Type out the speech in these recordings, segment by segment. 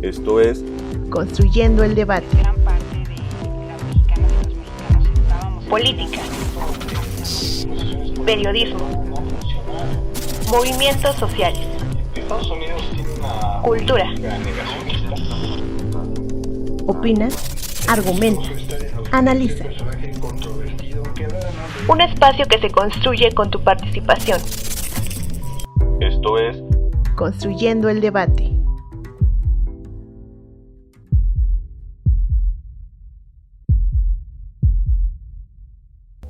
Esto es Construyendo el debate. Gran parte de las mexicanas y los mexicanos estábamos. Política, periodismo, movimientos sociales, cultura. Opina, argumenta, analiza. Un espacio que se construye con tu participación. Esto es Construyendo el debate.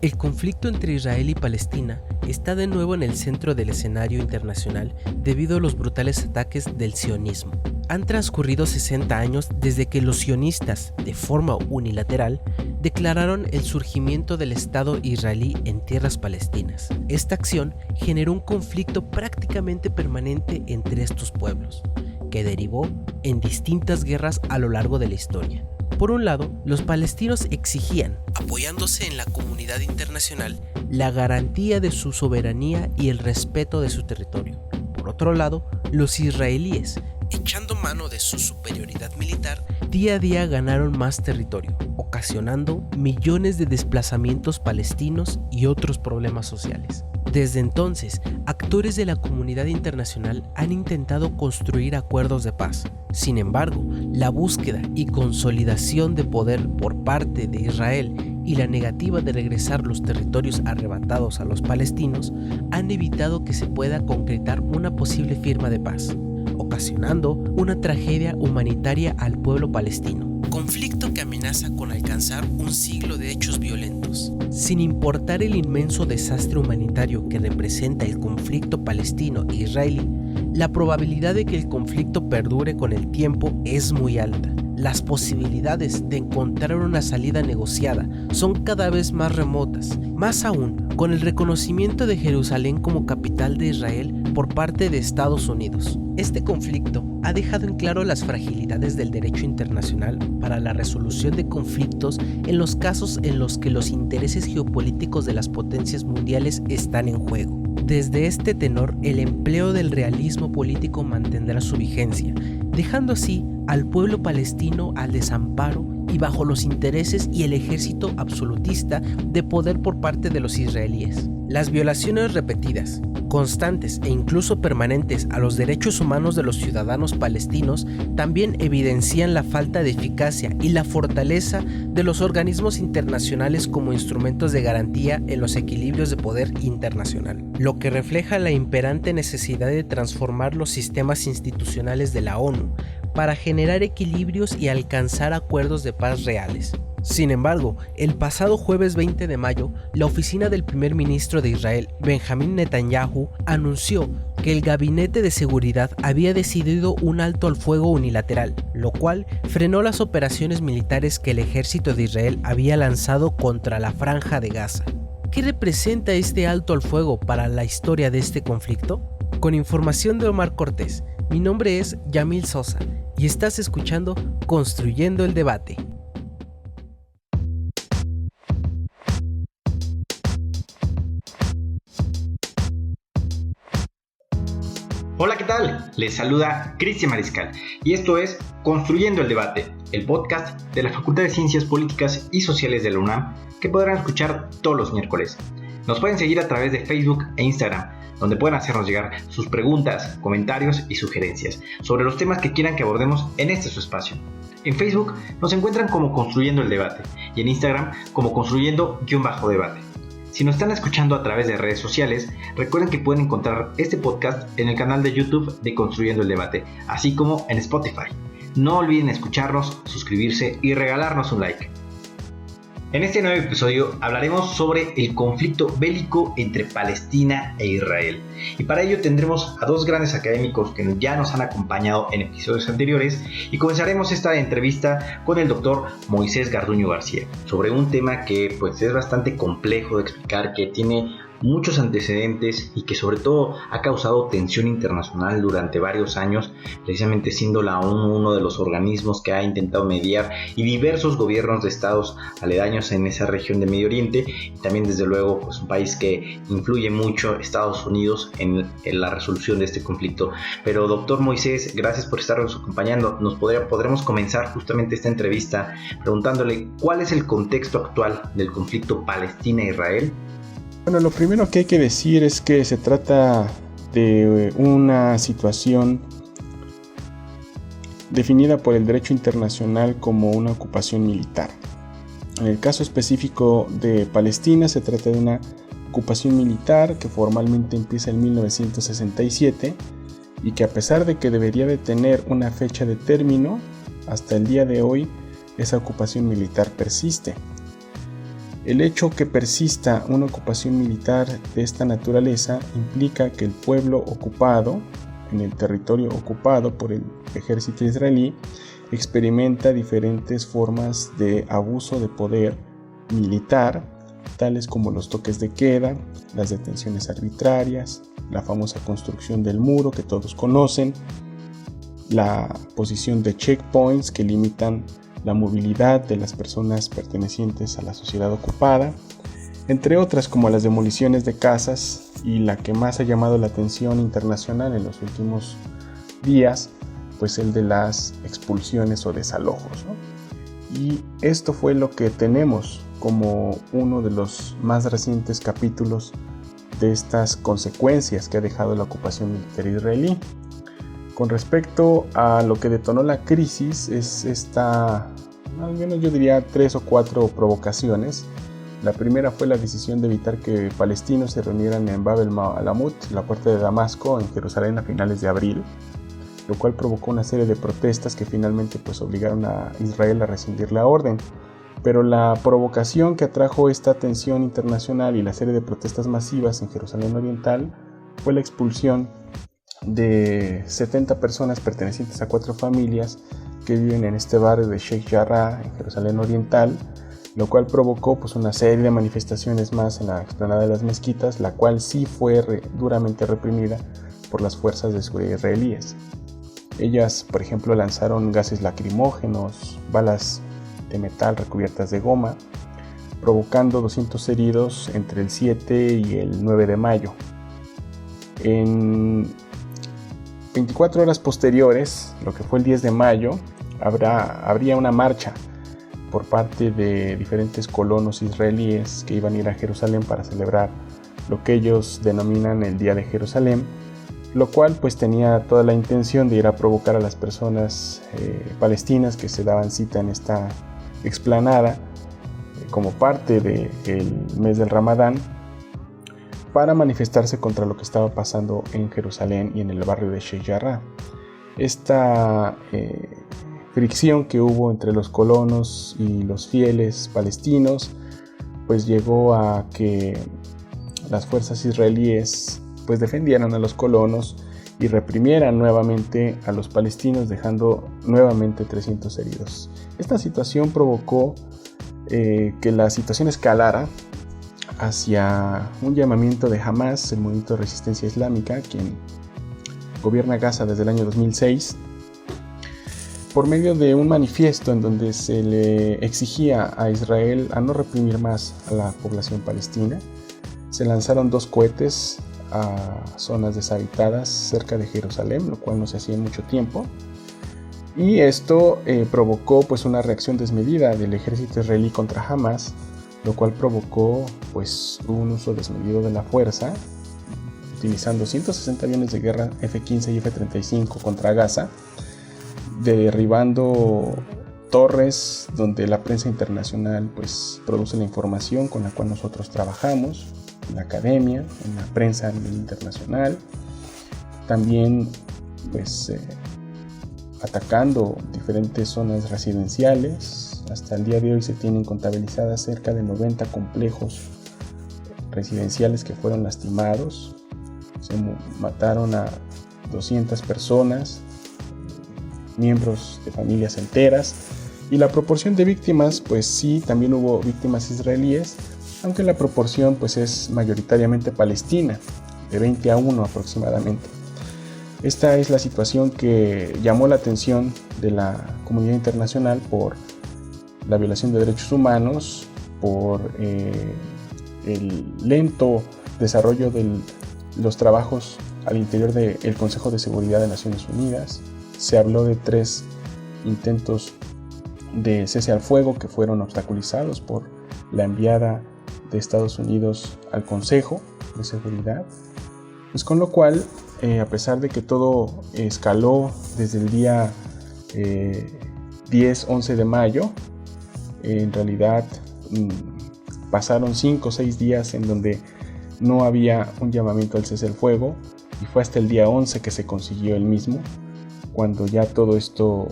El conflicto entre Israel y Palestina está de nuevo en el centro del escenario internacional debido a los brutales ataques del sionismo. Han transcurrido 60 años desde que los sionistas, de forma unilateral, declararon el surgimiento del Estado israelí en tierras palestinas. Esta acción generó un conflicto prácticamente permanente entre estos pueblos, que derivó en distintas guerras a lo largo de la historia. Por un lado, los palestinos exigían, apoyándose en la comunidad internacional, la garantía de su soberanía y el respeto de su territorio. Por otro lado, los israelíes, echando mano de su superioridad militar, día a día ganaron más territorio, ocasionando millones de desplazamientos palestinos y otros problemas sociales. Desde entonces, actores de la comunidad internacional han intentado construir acuerdos de paz. Sin embargo, la búsqueda y consolidación de poder por parte de Israel y la negativa de regresar los territorios arrebatados a los palestinos han evitado que se pueda concretar una posible firma de paz, ocasionando una tragedia humanitaria al pueblo palestino. Conflicto que amenaza con alcanzar un siglo de hechos violentos. Sin importar el inmenso desastre humanitario que representa el conflicto palestino-israelí, la probabilidad de que el conflicto perdure con el tiempo es muy alta. Las posibilidades de encontrar una salida negociada son cada vez más remotas, más aún con el reconocimiento de Jerusalén como capital de Israel por parte de Estados Unidos. Este conflicto ha dejado en claro las fragilidades del derecho internacional para la resolución de conflictos en los casos en los que los intereses geopolíticos de las potencias mundiales están en juego. Desde este tenor, el empleo del realismo político mantendrá su vigencia, dejando así al pueblo palestino al desamparo y bajo los intereses y el ejército absolutista de poder por parte de los israelíes. Las violaciones repetidas, constantes e incluso permanentes a los derechos humanos de los ciudadanos palestinos también evidencian la falta de eficacia y la fortaleza de los organismos internacionales como instrumentos de garantía en los equilibrios de poder internacional, lo que refleja la imperante necesidad de transformar los sistemas institucionales de la ONU para generar equilibrios y alcanzar acuerdos de paz reales. Sin embargo, el pasado jueves 20 de mayo, la oficina del primer ministro de Israel, Benjamín Netanyahu, anunció que el Gabinete de Seguridad había decidido un alto al fuego unilateral, lo cual frenó las operaciones militares que el ejército de Israel había lanzado contra la Franja de Gaza. ¿Qué representa este alto al fuego para la historia de este conflicto? Con información de Omar Cortés, mi nombre es Yamil Sosa y estás escuchando Construyendo el Debate. Hola, ¿qué tal? Les saluda Cristian Mariscal y esto es Construyendo el Debate, el podcast de la Facultad de Ciencias Políticas y Sociales de la UNAM que podrán escuchar todos los miércoles. Nos pueden seguir a través de Facebook e Instagram, donde pueden hacernos llegar sus preguntas, comentarios y sugerencias sobre los temas que quieran que abordemos en este su espacio. En Facebook nos encuentran como Construyendo el Debate y en Instagram como Construyendo-Debate. Si nos están escuchando a través de redes sociales, recuerden que pueden encontrar este podcast en el canal de YouTube de Construyendo el Debate, así como en Spotify. No olviden escucharnos, suscribirse y regalarnos un like. En este nuevo episodio hablaremos sobre el conflicto bélico entre Palestina e Israel. Y para ello tendremos a dos grandes académicos que ya nos han acompañado en episodios anteriores y comenzaremos esta entrevista con el doctor Moisés Garduño García sobre un tema que es bastante complejo de explicar, que tiene muchos antecedentes y que sobre todo ha causado tensión internacional durante varios años, precisamente siendo la ONU uno de los organismos que ha intentado mediar y diversos gobiernos de estados aledaños en esa región de Medio Oriente, y también desde luego pues un país que influye mucho, Estados Unidos, en la resolución de este conflicto. Pero doctor Moisés, gracias por estarnos acompañando. Podremos comenzar justamente esta entrevista preguntándole cuál es el contexto actual del conflicto Palestina-Israel. Bueno, lo primero que hay que decir es que se trata de una situación definida por el derecho internacional como una ocupación militar. En el caso específico de Palestina se trata de una ocupación militar que formalmente empieza en 1967 y que, a pesar de que debería de tener una fecha de término, hasta el día de hoy esa ocupación militar persiste. El hecho que persista una ocupación militar de esta naturaleza implica que el pueblo ocupado, en el territorio ocupado por el ejército israelí, experimenta diferentes formas de abuso de poder militar, tales como los toques de queda, las detenciones arbitrarias, la famosa construcción del muro que todos conocen, la posición de checkpoints que limitan la movilidad de las personas pertenecientes a la sociedad ocupada, entre otras como las demoliciones de casas y la que más ha llamado la atención internacional en los últimos días, pues el de las expulsiones o desalojos, ¿no? Y esto fue lo que tenemos como uno de los más recientes capítulos de estas consecuencias que ha dejado la ocupación militar israelí. Con respecto a lo que detonó la crisis, es al menos yo diría 3 o 4 provocaciones. La primera fue la decisión de evitar que palestinos se reunieran en Bab el-Alamut, la puerta de Damasco, en Jerusalén, a finales de abril, lo cual provocó una serie de protestas que finalmente pues obligaron a Israel a rescindir la orden. Pero la provocación que atrajo esta tensión internacional y la serie de protestas masivas en Jerusalén Oriental fue la expulsión de 70 personas pertenecientes a 4 familias que viven en este barrio de Sheikh Jarrah en Jerusalén Oriental, lo cual provocó pues una serie de manifestaciones más en la explanada de las mezquitas, la cual sí fue duramente reprimida por las fuerzas de seguridad israelíes. Ellas, por ejemplo, lanzaron gases lacrimógenos, balas de metal recubiertas de goma, provocando 200 heridos entre el 7 y el 9 de mayo. En 24 horas posteriores, lo que fue el 10 de mayo, habría una marcha por parte de diferentes colonos israelíes que iban a ir a Jerusalén para celebrar lo que ellos denominan el Día de Jerusalén, lo cual pues tenía toda la intención de ir a provocar a las personas palestinas que se daban cita en esta explanada como parte del mes del Ramadán, para manifestarse contra lo que estaba pasando en Jerusalén y en el barrio de Sheikh Jarrah. Esta fricción que hubo entre los colonos y los fieles palestinos pues llegó a que las fuerzas israelíes pues defendieran a los colonos y reprimieran nuevamente a los palestinos, dejando nuevamente 300 heridos. Esta situación provocó que la situación escalara hacia un llamamiento de Hamas, el movimiento de resistencia islámica, quien gobierna Gaza desde el año 2006, por medio de un manifiesto en donde se le exigía a Israel a no reprimir más a la población palestina. Se lanzaron 2 cohetes a zonas deshabitadas cerca de Jerusalén, lo cual no se hacía en mucho tiempo, y esto provocó pues una reacción desmedida del ejército israelí contra Hamas, lo cual provocó pues un uso desmedido de la fuerza, utilizando 160 aviones de guerra F-15 y F-35 contra Gaza, derribando torres donde la prensa internacional pues produce la información con la cual nosotros trabajamos, en la academia, en la prensa a nivel internacional, también pues atacando diferentes zonas residenciales. Hasta el día de hoy se tienen contabilizadas cerca de 90 complejos residenciales que fueron lastimados. Se mataron a 200 personas, miembros de familias enteras, y la proporción de víctimas, pues sí, también hubo víctimas israelíes, aunque la proporción pues es mayoritariamente palestina, de 20-1 aproximadamente. Esta es la situación que llamó la atención de la comunidad internacional por la violación de derechos humanos, por el lento desarrollo de los trabajos al interior del Consejo de Seguridad de Naciones Unidas. Se habló de 3 intentos de cese al fuego que fueron obstaculizados por la enviada de Estados Unidos al Consejo de Seguridad. Pues con lo cual, a pesar de que todo escaló desde el día 10-11 de mayo, en realidad pasaron 5 o 6 días en donde no había un llamamiento al cese al fuego, y fue hasta el día 11 que se consiguió el mismo, cuando ya todo esto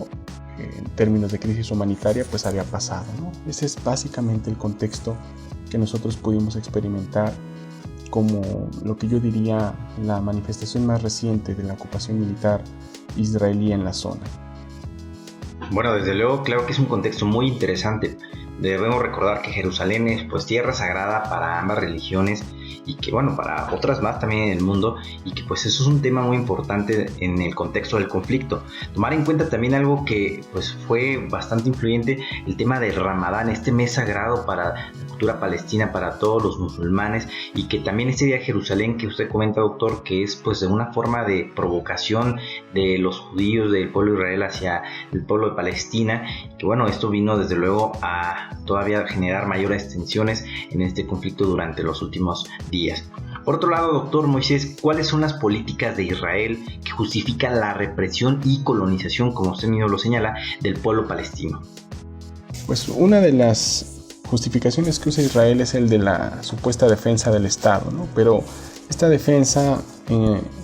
en términos de crisis humanitaria pues había pasado, ¿no? Ese es básicamente el contexto que nosotros pudimos experimentar como lo que yo diría la manifestación más reciente de la ocupación militar israelí en la zona. Bueno, desde luego, claro que es un contexto muy interesante. Debemos recordar que Jerusalén es pues tierra sagrada para ambas religiones y que bueno, para otras más también en el mundo, y que pues eso es un tema muy importante en el contexto del conflicto. Tomar en cuenta también algo que pues fue bastante influyente, el tema del Ramadán, este mes sagrado para la cultura palestina, para todos los musulmanes, y que también este día de Jerusalén que usted comenta, doctor, que es pues de una forma de provocación de los judíos, del pueblo de Israel hacia el pueblo de Palestina, que bueno, esto vino desde luego a todavía generar mayores tensiones en este conflicto durante los últimos días. Por otro lado, doctor Moisés, ¿cuáles son las políticas de Israel que justifican la represión y colonización, como usted mismo lo señala, del pueblo palestino? Pues una de las justificaciones que usa Israel es el de la supuesta defensa del Estado, ¿no? Pero esta defensa,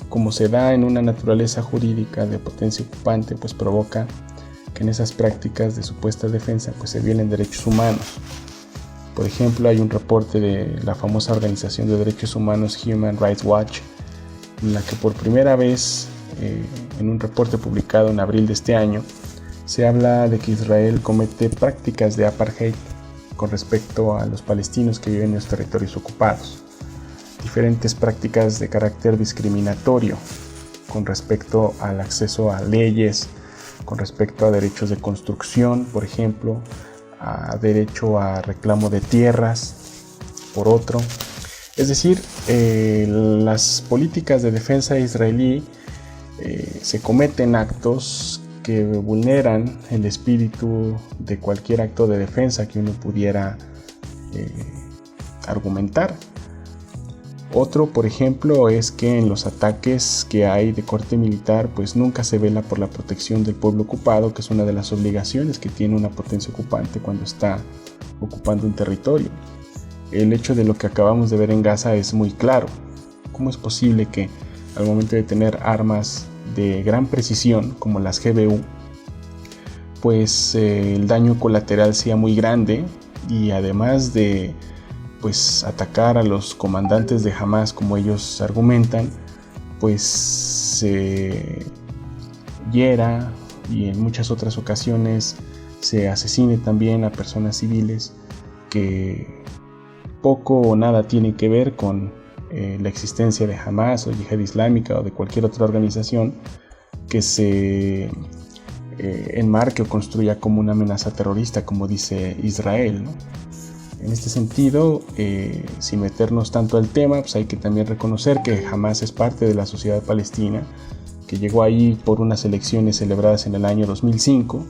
como se da en una naturaleza jurídica de potencia ocupante, pues provoca que en esas prácticas de supuesta defensa pues se violen derechos humanos. Por ejemplo, hay un reporte de la famosa organización de derechos humanos Human Rights Watch, en la que por primera vez, en un reporte publicado en abril de este año, se habla de que Israel comete prácticas de apartheid con respecto a los palestinos que viven en los territorios ocupados. Diferentes prácticas de carácter discriminatorio con respecto al acceso a leyes, con respecto a derechos de construcción, por ejemplo, a derecho a reclamo de tierras, por otro. Es decir, las políticas de defensa israelí se cometen actos que vulneran el espíritu de cualquier acto de defensa que uno pudiera argumentar. Otro, por ejemplo, es que en los ataques que hay de corte militar, pues nunca se vela por la protección del pueblo ocupado, que es una de las obligaciones que tiene una potencia ocupante cuando está ocupando un territorio. El hecho de lo que acabamos de ver en Gaza es muy claro. ¿Cómo es posible que al momento de tener armas de gran precisión, como las GBU, pues el daño colateral sea muy grande, y además de pues atacar a los comandantes de Hamas, como ellos argumentan, pues se hiera y en muchas otras ocasiones se asesine también a personas civiles que poco o nada tienen que ver con la existencia de Hamas o Yihad Islámica o de cualquier otra organización que se enmarque o construya como una amenaza terrorista, como dice Israel, ¿no? En este sentido, sin meternos tanto al tema, pues hay que también reconocer que Hamas es parte de la sociedad palestina, que llegó ahí por unas elecciones celebradas en el año 2005,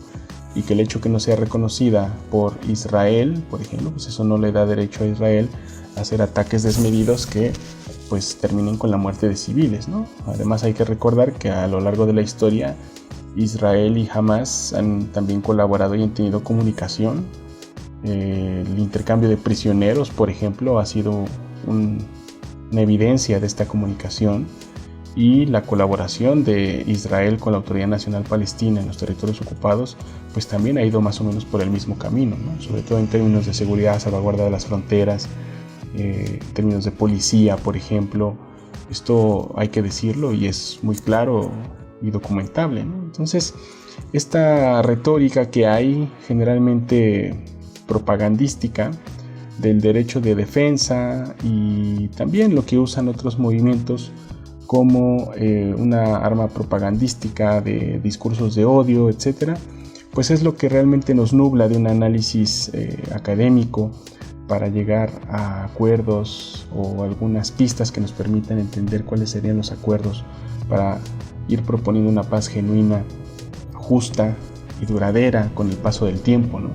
y que el hecho que no sea reconocida por Israel, por ejemplo, pues eso no le da derecho a Israel a hacer ataques desmedidos que pues terminen con la muerte de civiles, ¿no? Además hay que recordar que a lo largo de la historia Israel y Hamas han también colaborado y han tenido comunicación. El intercambio de prisioneros, por ejemplo, ha sido una evidencia de esta comunicación, y la colaboración de Israel con la Autoridad Nacional Palestina en los territorios ocupados pues también ha ido más o menos por el mismo camino, ¿no? Sobre todo en términos de seguridad, salvaguarda de las fronteras, en términos de policía, por ejemplo. Esto hay que decirlo y es muy claro y documentable, ¿no? Entonces, esta retórica que hay generalmente propagandística, del derecho de defensa y también lo que usan otros movimientos como una arma propagandística de discursos de odio, etc., pues es lo que realmente nos nubla de un análisis académico para llegar a acuerdos o algunas pistas que nos permitan entender cuáles serían los acuerdos para ir proponiendo una paz genuina, justa y duradera con el paso del tiempo, ¿no?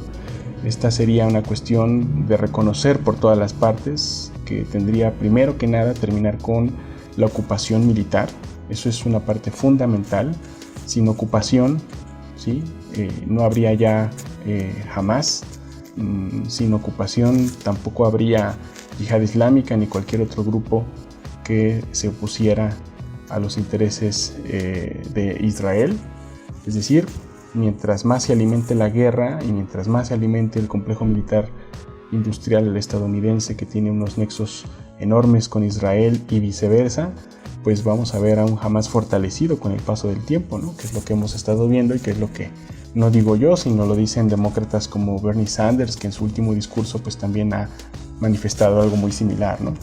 Esta sería una cuestión de reconocer por todas las partes que tendría primero que nada terminar con la ocupación militar. Eso es una parte fundamental. Sin ocupación, ¿sí? No habría ya Hamas. Sin ocupación tampoco habría Yihad Islámica ni cualquier otro grupo que se opusiera a los intereses de Israel. Es decir, mientras más se alimente la guerra y mientras más se alimente el complejo militar industrial estadounidense, que tiene unos nexos enormes con Israel y viceversa, pues vamos a ver a un Hamas fortalecido con el paso del tiempo, ¿no? Que es lo que hemos estado viendo y que es lo que no digo yo, sino lo dicen demócratas como Bernie Sanders, que en su último discurso pues también ha manifestado algo muy similar, ¿no?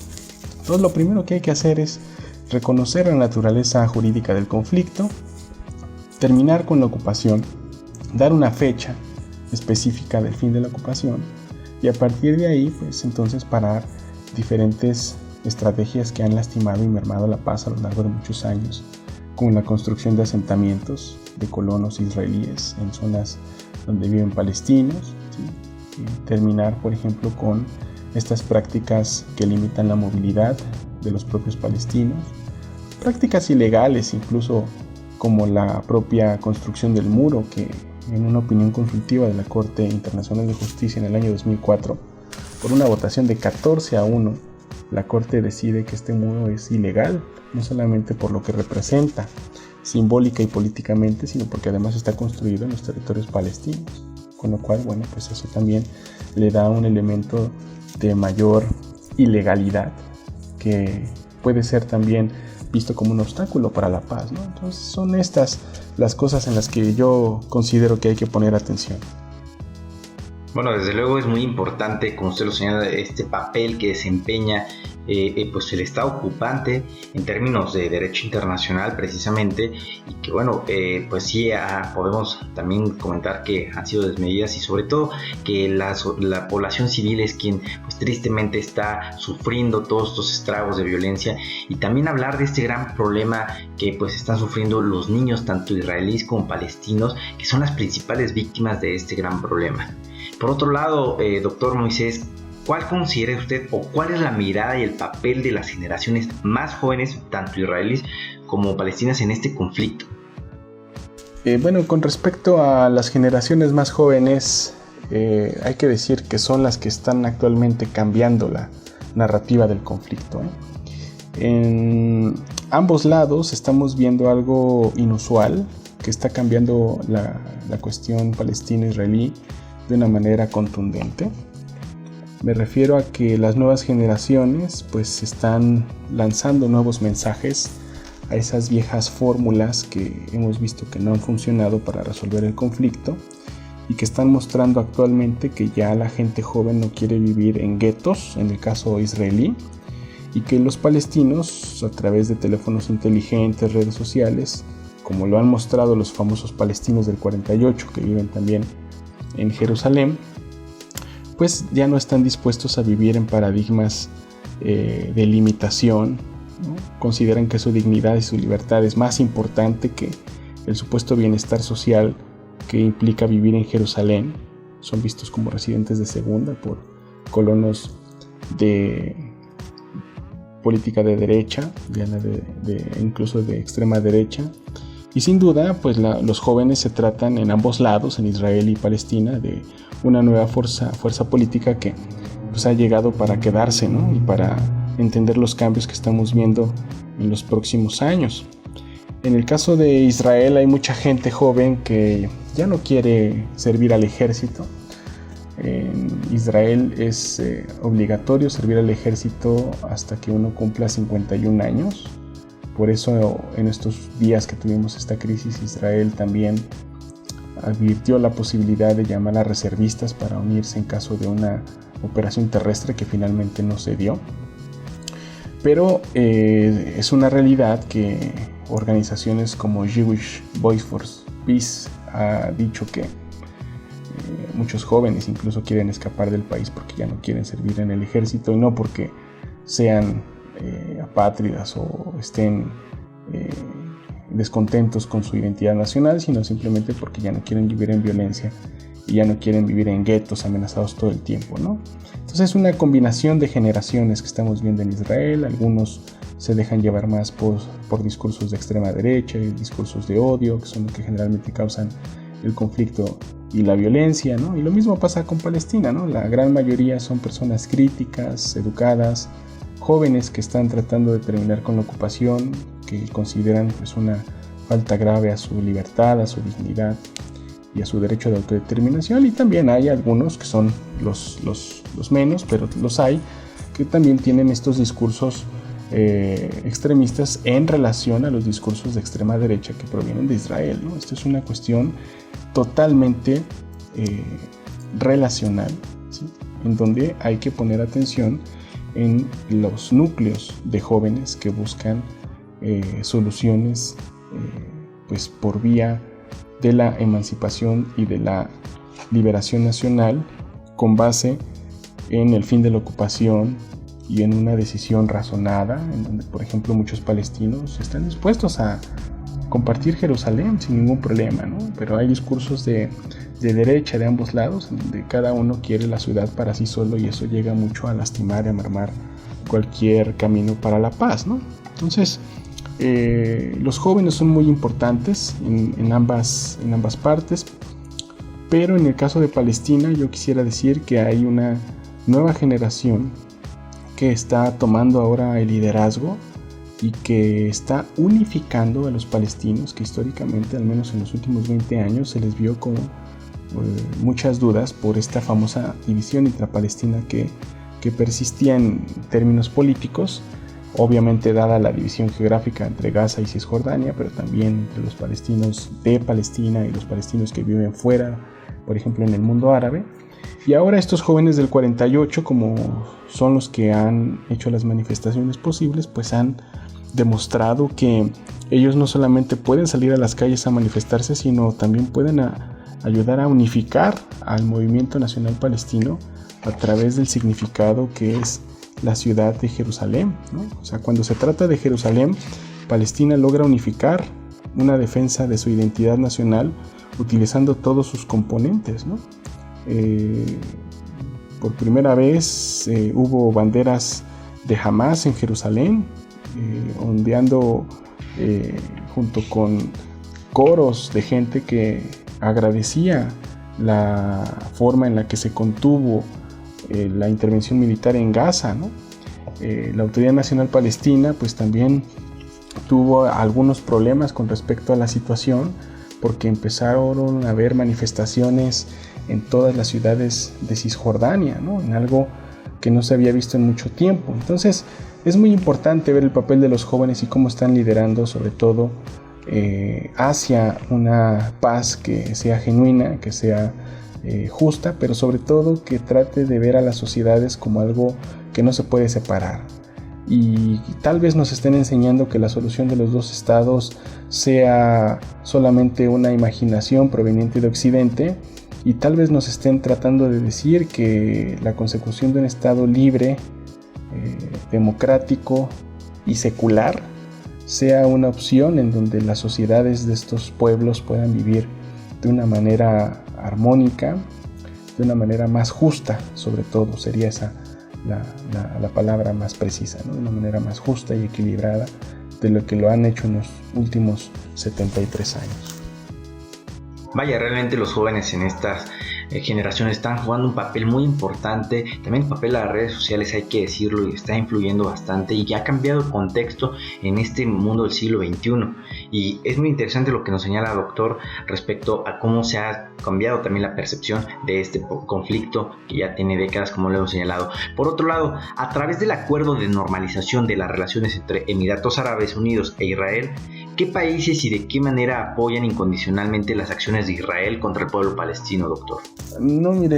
Entonces lo primero que hay que hacer es reconocer la naturaleza jurídica del conflicto, terminar con la ocupación, dar una fecha específica del fin de la ocupación y a partir de ahí pues entonces parar diferentes estrategias que han lastimado y mermado la paz a lo largo de muchos años, como la construcción de asentamientos de colonos israelíes en zonas donde viven palestinos, ¿sí? Y terminar, por ejemplo, con estas prácticas que limitan la movilidad de los propios palestinos, prácticas ilegales incluso como la propia construcción del muro, que en una opinión consultiva de la Corte Internacional de Justicia en el año 2004, por una votación de 14-1, la Corte decide que este muro es ilegal, no solamente por lo que representa simbólica y políticamente, sino porque además está construido en los territorios palestinos, con lo cual, bueno, pues eso también le da un elemento de mayor ilegalidad que puede ser también visto como un obstáculo para la paz, ¿no? Entonces son estas las cosas en las que yo considero que hay que poner atención. Bueno, desde luego es muy importante, como usted lo señala, este papel que desempeña pues el Estado ocupante en términos de derecho internacional precisamente, y que bueno, pues sí podemos también comentar que han sido desmedidas y sobre todo que la población civil es quien pues tristemente está sufriendo todos estos estragos de violencia, y también hablar de este gran problema que pues están sufriendo los niños, tanto israelíes como palestinos, que son las principales víctimas de este gran problema. Por otro lado, doctor Moisés, ¿cuál considera usted o cuál es la mirada y el papel de las generaciones más jóvenes, tanto israelíes como palestinas, en este conflicto? Bueno, con respecto a las generaciones más jóvenes, hay que decir que son las que están actualmente cambiando la narrativa del conflicto, En ambos lados estamos viendo algo inusual, que está cambiando la cuestión palestina-israelí de una manera contundente. Me refiero a que las nuevas generaciones pues están lanzando nuevos mensajes a esas viejas fórmulas que hemos visto que no han funcionado para resolver el conflicto y que están mostrando actualmente que ya la gente joven no quiere vivir en guetos, en el caso israelí, y que los palestinos, a través de teléfonos inteligentes, redes sociales, como lo han mostrado los famosos palestinos del 48 que viven también en Jerusalén, pues ya no están dispuestos a vivir en paradigmas de limitación, ¿no? Consideran que su dignidad y su libertad es más importante que el supuesto bienestar social que implica vivir en Jerusalén. Son vistos como residentes de segunda por colonos de política de derecha, incluso de extrema derecha. Y sin duda, pues los jóvenes se tratan en ambos lados, en Israel y Palestina, de una nueva fuerza política que pues, ha llegado para quedarse, ¿no? Y para entender los cambios que estamos viendo en los próximos años. En el caso de Israel hay mucha gente joven que ya no quiere servir al ejército. En Israel es obligatorio servir al ejército hasta que uno cumpla 51 años. Por eso en estos días que tuvimos esta crisis, Israel también advirtió la posibilidad de llamar a reservistas para unirse en caso de una operación terrestre que finalmente no se dio. Pero es una realidad que organizaciones como Jewish Voice for Peace ha dicho que muchos jóvenes incluso quieren escapar del país porque ya no quieren servir en el ejército, y no porque sean apátridas o estén descontentos con su identidad nacional, sino simplemente porque ya no quieren vivir en violencia y ya no quieren vivir en guetos amenazados todo el tiempo, ¿no? Entonces es una combinación de generaciones que estamos viendo en Israel. Algunos se dejan llevar más por discursos de extrema derecha y discursos de odio, que son los que generalmente causan el conflicto y la violencia, ¿no? Y lo mismo pasa con Palestina, ¿no? La gran mayoría son personas críticas, educadas, jóvenes que están tratando de terminar con la ocupación, que consideran pues una falta grave a su libertad, a su dignidad y a su derecho de autodeterminación. Y también hay algunos que son los menos, pero los hay, que también tienen estos discursos extremistas en relación a los discursos de extrema derecha que provienen de Israel, ¿no? Esto es una cuestión totalmente relacional, ¿sí? En donde hay que poner atención en los núcleos de jóvenes que buscan soluciones pues por vía de la emancipación y de la liberación nacional, con base en el fin de la ocupación y en una decisión razonada, en donde por ejemplo muchos palestinos están dispuestos a compartir Jerusalén sin ningún problema, ¿no? Pero hay discursos de derecha de ambos lados, en donde cada uno quiere la ciudad para sí solo, y eso llega mucho a lastimar y a mermar cualquier camino para la paz, ¿no? Entonces los jóvenes son muy importantes en ambas partes, pero en el caso de Palestina yo quisiera decir que hay una nueva generación que está tomando ahora el liderazgo y que está unificando a los palestinos, que históricamente, al menos en los últimos 20 años, se les vio con muchas dudas por esta famosa división intrapalestina que persistía en términos políticos, obviamente dada la división geográfica entre Gaza y Cisjordania, pero también entre los palestinos de Palestina y los palestinos que viven fuera, por ejemplo en el mundo árabe. Y ahora estos jóvenes del 48, como son los que han hecho las manifestaciones posibles, pues han demostrado que ellos no solamente pueden salir a las calles a manifestarse, sino también pueden ayudar a unificar al movimiento nacional palestino a través del significado que es la ciudad de Jerusalén, ¿no? O sea, cuando se trata de Jerusalén, Palestina logra unificar una defensa de su identidad nacional utilizando todos sus componentes, ¿no? Por primera vez hubo banderas de Hamas en Jerusalén, ondeando junto con coros de gente que agradecía la forma en la que se contuvo la intervención militar en Gaza, ¿no? La Autoridad Nacional Palestina pues también tuvo algunos problemas con respecto a la situación, porque empezaron a haber manifestaciones en todas las ciudades de Cisjordania, ¿no? En algo que no se había visto en mucho tiempo. Entonces es muy importante ver el papel de los jóvenes y cómo están liderando, sobre todo hacia una paz que sea genuina, que sea justa, pero sobre todo que trate de ver a las sociedades como algo que no se puede separar. Y tal vez nos estén enseñando que la solución de los dos estados sea solamente una imaginación proveniente de Occidente, y tal vez nos estén tratando de decir que la consecución de un estado libre, democrático y secular sea una opción en donde las sociedades de estos pueblos puedan vivir de una manera armónica, de una manera más justa, sobre todo sería esa la palabra más precisa, ¿no? De una manera más justa y equilibrada de lo que lo han hecho en los últimos 73 años. Vaya, realmente los jóvenes en estas generaciones están jugando un papel muy importante. También el papel de las redes sociales, hay que decirlo, y está influyendo bastante y que ha cambiado el contexto en este mundo del siglo XXI. Y es muy interesante lo que nos señala, doctor, respecto a cómo se ha cambiado también la percepción de este conflicto que ya tiene décadas, como lo hemos señalado. Por otro lado, a través del acuerdo de normalización de las relaciones entre Emiratos Árabes Unidos e Israel, ¿qué países y de qué manera apoyan incondicionalmente las acciones de Israel contra el pueblo palestino, doctor? No, mire,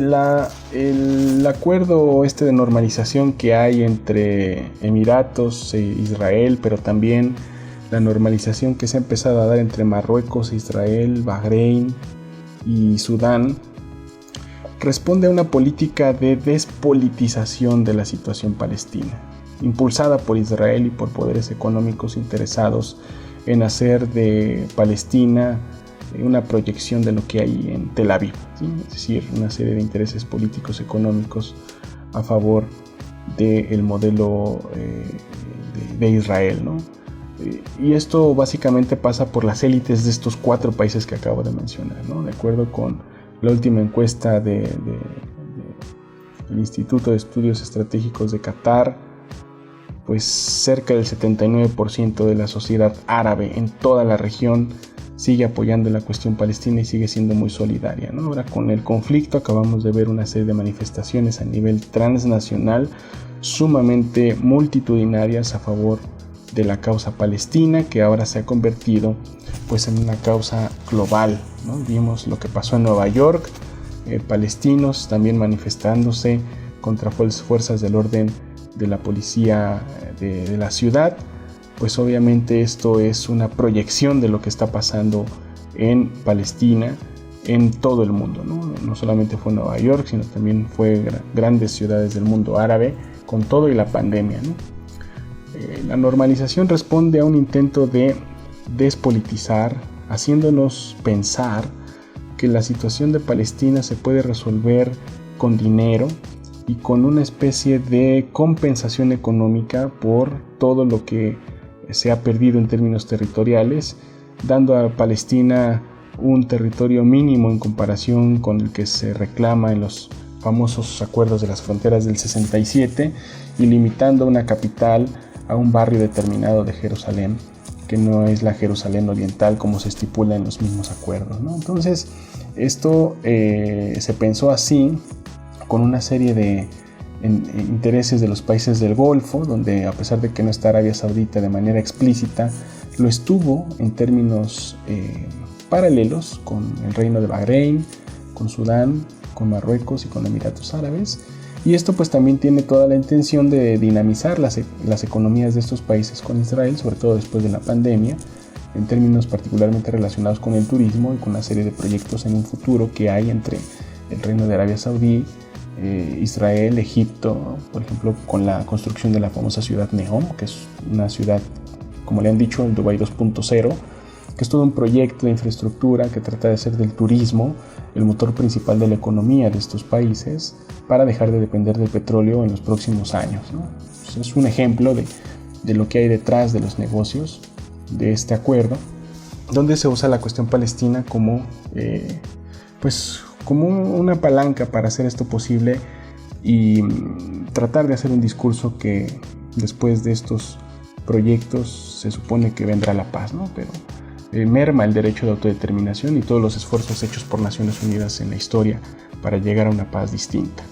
el acuerdo de normalización que hay entre Emiratos e Israel, pero también la normalización que se ha empezado a dar entre Marruecos, Israel, Bahrein y Sudán, responde a una política de despolitización de la situación palestina, impulsada por Israel y por poderes económicos interesados en hacer de Palestina una proyección de lo que hay en Tel Aviv, ¿sí? Es decir, una serie de intereses políticos económicos a favor del modelo de Israel, ¿no? Y esto básicamente pasa por las élites de estos 4 países que acabo de mencionar, ¿no? De acuerdo con la última encuesta del Instituto de Estudios Estratégicos de Qatar, pues cerca del 79% de la sociedad árabe en toda la región sigue apoyando la cuestión palestina y sigue siendo muy solidaria, ¿no? Ahora, con el conflicto acabamos de ver una serie de manifestaciones a nivel transnacional sumamente multitudinarias a favor de la causa palestina, que ahora se ha convertido pues en una causa global, ¿no? Vimos lo que pasó en Nueva York, palestinos también manifestándose contra fuerzas del orden de la policía de la ciudad. Pues obviamente esto es una proyección de lo que está pasando en Palestina, en todo el mundo, ¿no? No solamente fue Nueva York, sino también fue grandes ciudades del mundo árabe, con todo y la pandemia, ¿no? La normalización responde a un intento de despolitizar, haciéndonos pensar que la situación de Palestina se puede resolver con dinero y con una especie de compensación económica por todo lo que se ha perdido en términos territoriales, dando a Palestina un territorio mínimo en comparación con el que se reclama en los famosos acuerdos de las fronteras del 67 y limitando una capital a un barrio determinado de Jerusalén, que no es la Jerusalén oriental como se estipula en los mismos acuerdos, ¿no? Entonces, esto se pensó así con una serie de intereses de los países del Golfo, donde a pesar de que no está Arabia Saudita de manera explícita, lo estuvo en términos paralelos con el reino de Bahrein, con Sudán, con Marruecos y con Emiratos Árabes. Y esto pues también tiene toda la intención de dinamizar las economías de estos países con Israel, sobre todo después de la pandemia, en términos particularmente relacionados con el turismo y con una serie de proyectos en un futuro que hay entre el reino de Arabia Saudí, Israel, Egipto, por ejemplo, con la construcción de la famosa ciudad Neom, que es una ciudad, como le han dicho, el Dubái 2.0, que es todo un proyecto de infraestructura que trata de hacer del turismo el motor principal de la economía de estos países para dejar de depender del petróleo en los próximos años, ¿no? Pues es un ejemplo de lo que hay detrás de los negocios de este acuerdo, donde se usa la cuestión palestina como como una palanca para hacer esto posible y tratar de hacer un discurso que después de estos proyectos se supone que vendrá la paz, ¿no? Pero merma el derecho de autodeterminación y todos los esfuerzos hechos por Naciones Unidas en la historia para llegar a una paz distinta.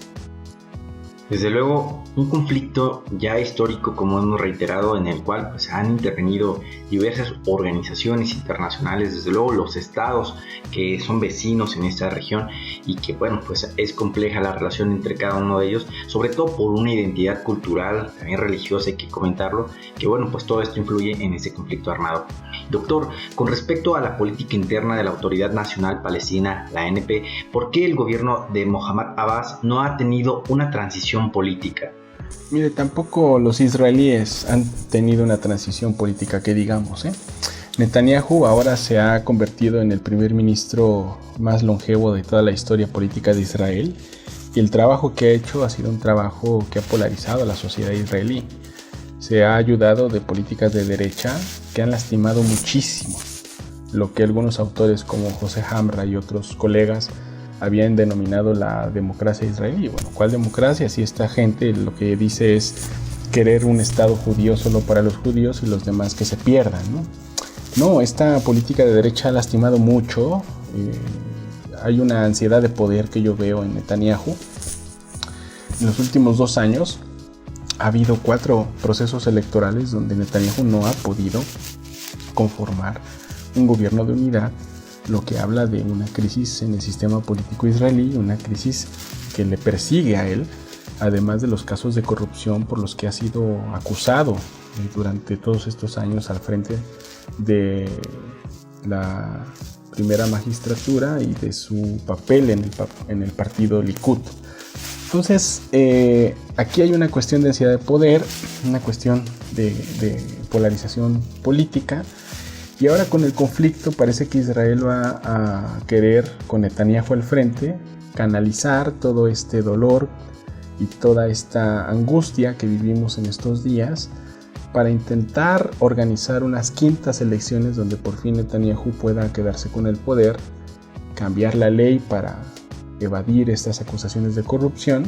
Desde luego, un conflicto ya histórico, como hemos reiterado, en el cual pues, han intervenido diversas organizaciones internacionales, desde luego los estados que son vecinos en esta región y que bueno, pues es compleja la relación entre cada uno de ellos, sobre todo por una identidad cultural, también religiosa, hay que comentarlo, que bueno, pues todo esto influye en ese conflicto armado. Doctor, con respecto a la política interna de la Autoridad Nacional Palestina, la ANP, ¿por qué el gobierno de Mohammad Abbas no ha tenido una transición política? Mire, tampoco los israelíes han tenido una transición política que digamos, Netanyahu ahora se ha convertido en el primer ministro más longevo de toda la historia política de Israel y el trabajo que ha hecho ha sido un trabajo que ha polarizado a la sociedad israelí. Se ha ayudado de políticas de derecha que han lastimado muchísimo lo que algunos autores como José Hamra y otros colegas habían denominado la democracia israelí. Bueno, ¿cuál democracia? Si esta gente lo que dice es querer un estado judío solo para los judíos y los demás que se pierdan, ¿no? no, esta política de derecha ha lastimado mucho. Hay una ansiedad de poder que yo veo en Netanyahu. En los últimos 2 años ha habido 4 procesos electorales donde Netanyahu no ha podido conformar un gobierno de unidad, lo que habla de una crisis en el sistema político israelí, una crisis que le persigue a él, además de los casos de corrupción por los que ha sido acusado durante todos estos años al frente de la primera magistratura y de su papel en el partido Likud. Entonces, aquí hay una cuestión de ansiedad de poder, una cuestión de polarización política, y ahora con el conflicto parece que Israel va a querer, con Netanyahu al frente, canalizar todo este dolor y toda esta angustia que vivimos en estos días para intentar organizar unas quintas elecciones donde por fin Netanyahu pueda quedarse con el poder, cambiar la ley para evadir estas acusaciones de corrupción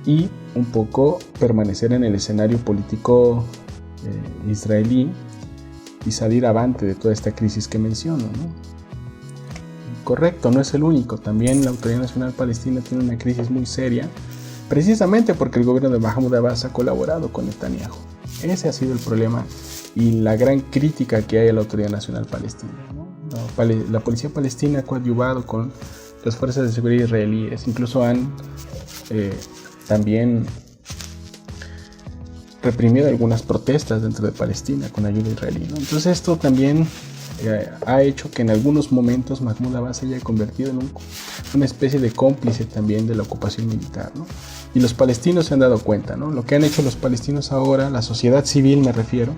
y un poco permanecer en el escenario político israelí y salir avante de toda esta crisis que menciono, ¿no? Correcto, no es el único. También la Autoridad Nacional Palestina tiene una crisis muy seria, precisamente porque el gobierno de Mahmoud Abbas ha colaborado con Netanyahu. Ese ha sido el problema y la gran crítica que hay a la Autoridad Nacional Palestina, ¿no? La policía palestina ha coadyuvado con las fuerzas de seguridad israelíes, incluso han también reprimido algunas protestas dentro de Palestina con ayuda israelí, ¿no? Entonces esto también ha hecho que en algunos momentos Mahmoud Abbas se haya convertido en una especie de cómplice también de la ocupación militar, ¿no? Y los palestinos se han dado cuenta, ¿no? Lo que han hecho los palestinos ahora, la sociedad civil me refiero,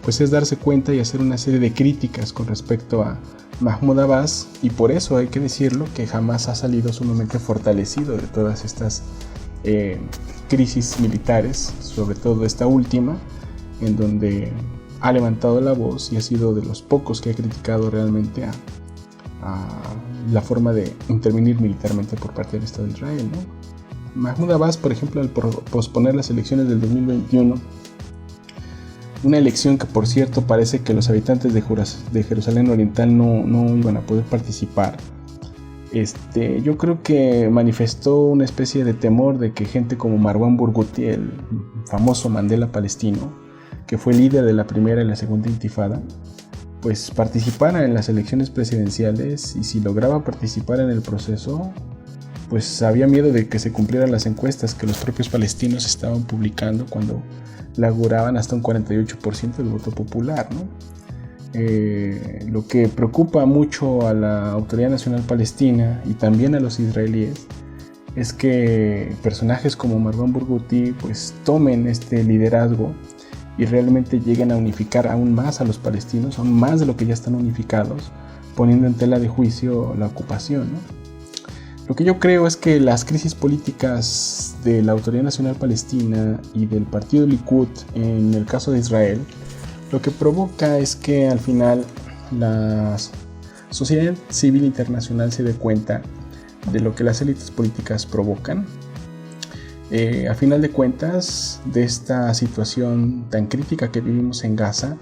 pues es darse cuenta y hacer una serie de críticas con respecto a Mahmoud Abbas, y por eso hay que decirlo que jamás ha salido sumamente fortalecido de todas estas crisis militares, sobre todo esta última, en donde ha levantado la voz y ha sido de los pocos que ha criticado realmente a la forma de intervenir militarmente por parte del Estado de Israel, ¿no? Mahmoud Abbas, por ejemplo, al posponer las elecciones del 2021, una elección que por cierto parece que los habitantes de Jerusalén Oriental no iban a poder participar, yo creo que manifestó una especie de temor de que gente como Marwan Barghouti, el famoso Mandela palestino, que fue líder de la primera y la segunda intifada, pues participara en las elecciones presidenciales, y si lograba participar en el proceso, pues había miedo de que se cumplieran las encuestas que los propios palestinos estaban publicando cuando le auguraban hasta un 48% del voto popular, ¿no? Lo que preocupa mucho a la Autoridad Nacional Palestina y también a los israelíes es que personajes como Marwan Barghouti pues tomen este liderazgo y realmente lleguen a unificar aún más a los palestinos, aún más de lo que ya están unificados, poniendo en tela de juicio la ocupación, ¿no? Lo que yo creo es que las crisis políticas de la Autoridad Nacional Palestina y del partido Likud en el caso de Israel, lo que provoca es que al final la sociedad civil internacional se dé cuenta de lo que las élites políticas provocan. A final de cuentas, de esta situación tan crítica que vivimos en Gaza,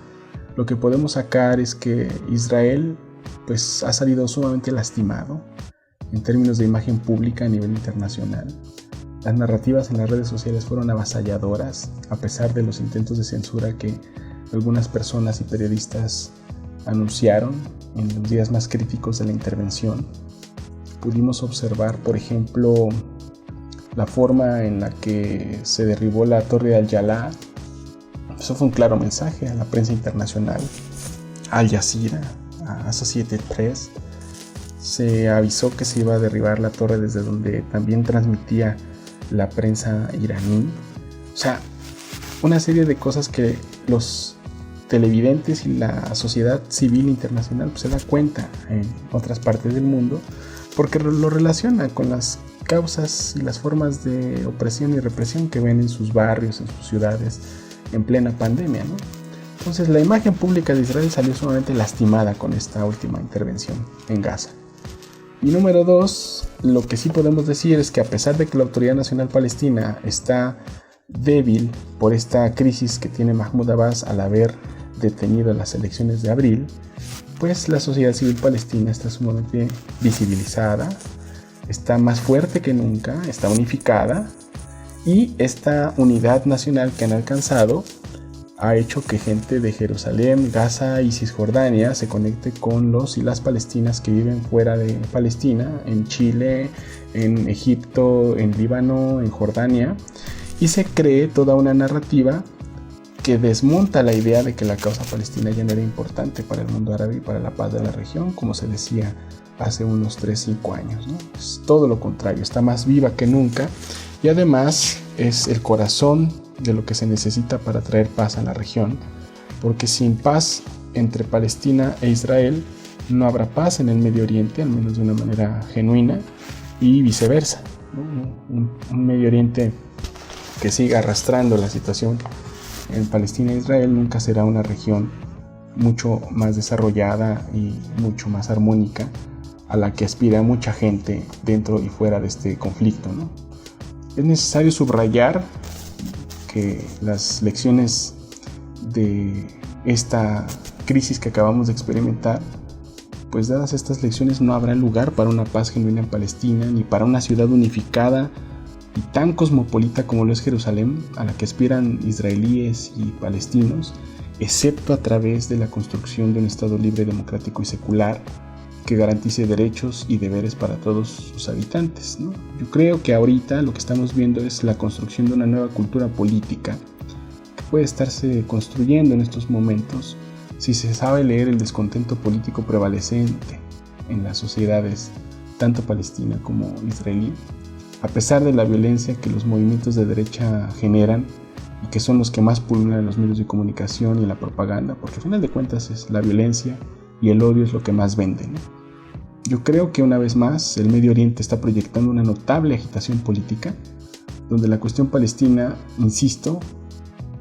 lo que podemos sacar es que Israel pues, ha salido sumamente lastimado en términos de imagen pública a nivel internacional. Las narrativas en las redes sociales fueron avasalladoras, a pesar de los intentos de censura que algunas personas y periodistas anunciaron en los días más críticos de la intervención. Pudimos observar, por ejemplo, la forma en la que se derribó la Torre de Al-Jalaa. Eso fue un claro mensaje a la prensa internacional, a Al Jazeera, a Associated Press. Se avisó que se iba a derribar la torre desde donde también transmitía la prensa iraní. O sea, una serie de cosas que los televidentes y la sociedad civil internacional pues, se da cuenta en otras partes del mundo, porque lo relaciona con las causas y las formas de opresión y represión que ven en sus barrios, en sus ciudades, en plena pandemia, ¿no? Entonces la imagen pública de Israel salió sumamente lastimada con esta última intervención en Gaza. Y número 2, lo que sí podemos decir es que a pesar de que la Autoridad Nacional Palestina está débil por esta crisis que tiene Mahmoud Abbas al haber detenido las elecciones de abril, pues la sociedad civil palestina está sumamente visibilizada, está más fuerte que nunca, está unificada, y esta unidad nacional que han alcanzado ha hecho que gente de Jerusalén, Gaza y Cisjordania se conecte con los y las palestinas que viven fuera de Palestina, en Chile, en Egipto, en Líbano, en Jordania, y se cree toda una narrativa que desmonta la idea de que la causa palestina ya no era importante para el mundo árabe y para la paz de la región, como se decía hace unos 3-5 años, ¿no? Es todo lo contrario, está más viva que nunca y además es el corazón de lo que se necesita para traer paz a la región, porque sin paz entre Palestina e Israel no habrá paz en el Medio Oriente, al menos de una manera genuina, y viceversa, ¿no? Un Medio Oriente que siga arrastrando la situación en Palestina e Israel nunca será una región mucho más desarrollada y mucho más armónica a la que aspira mucha gente dentro y fuera de este conflicto, ¿no? Es necesario subrayar que las lecciones de esta crisis que acabamos de experimentar, pues dadas estas lecciones no habrá lugar para una paz genuina en Palestina ni para una ciudad unificada y tan cosmopolita como lo es Jerusalén, a la que aspiran israelíes y palestinos, excepto a través de la construcción de un Estado libre, democrático y secular que garantice derechos y deberes para todos sus habitantes, ¿no? Yo creo que ahorita lo que estamos viendo es la construcción de una nueva cultura política que puede estarse construyendo en estos momentos si se sabe leer el descontento político prevalecente en las sociedades, tanto palestina como israelí, a pesar de la violencia que los movimientos de derecha generan y que son los que más pululan en los medios de comunicación y en la propaganda, porque al final de cuentas es la violencia y el odio es lo que más vende, ¿no? Yo creo que una vez más el Medio Oriente está proyectando una notable agitación política, donde la cuestión palestina, insisto,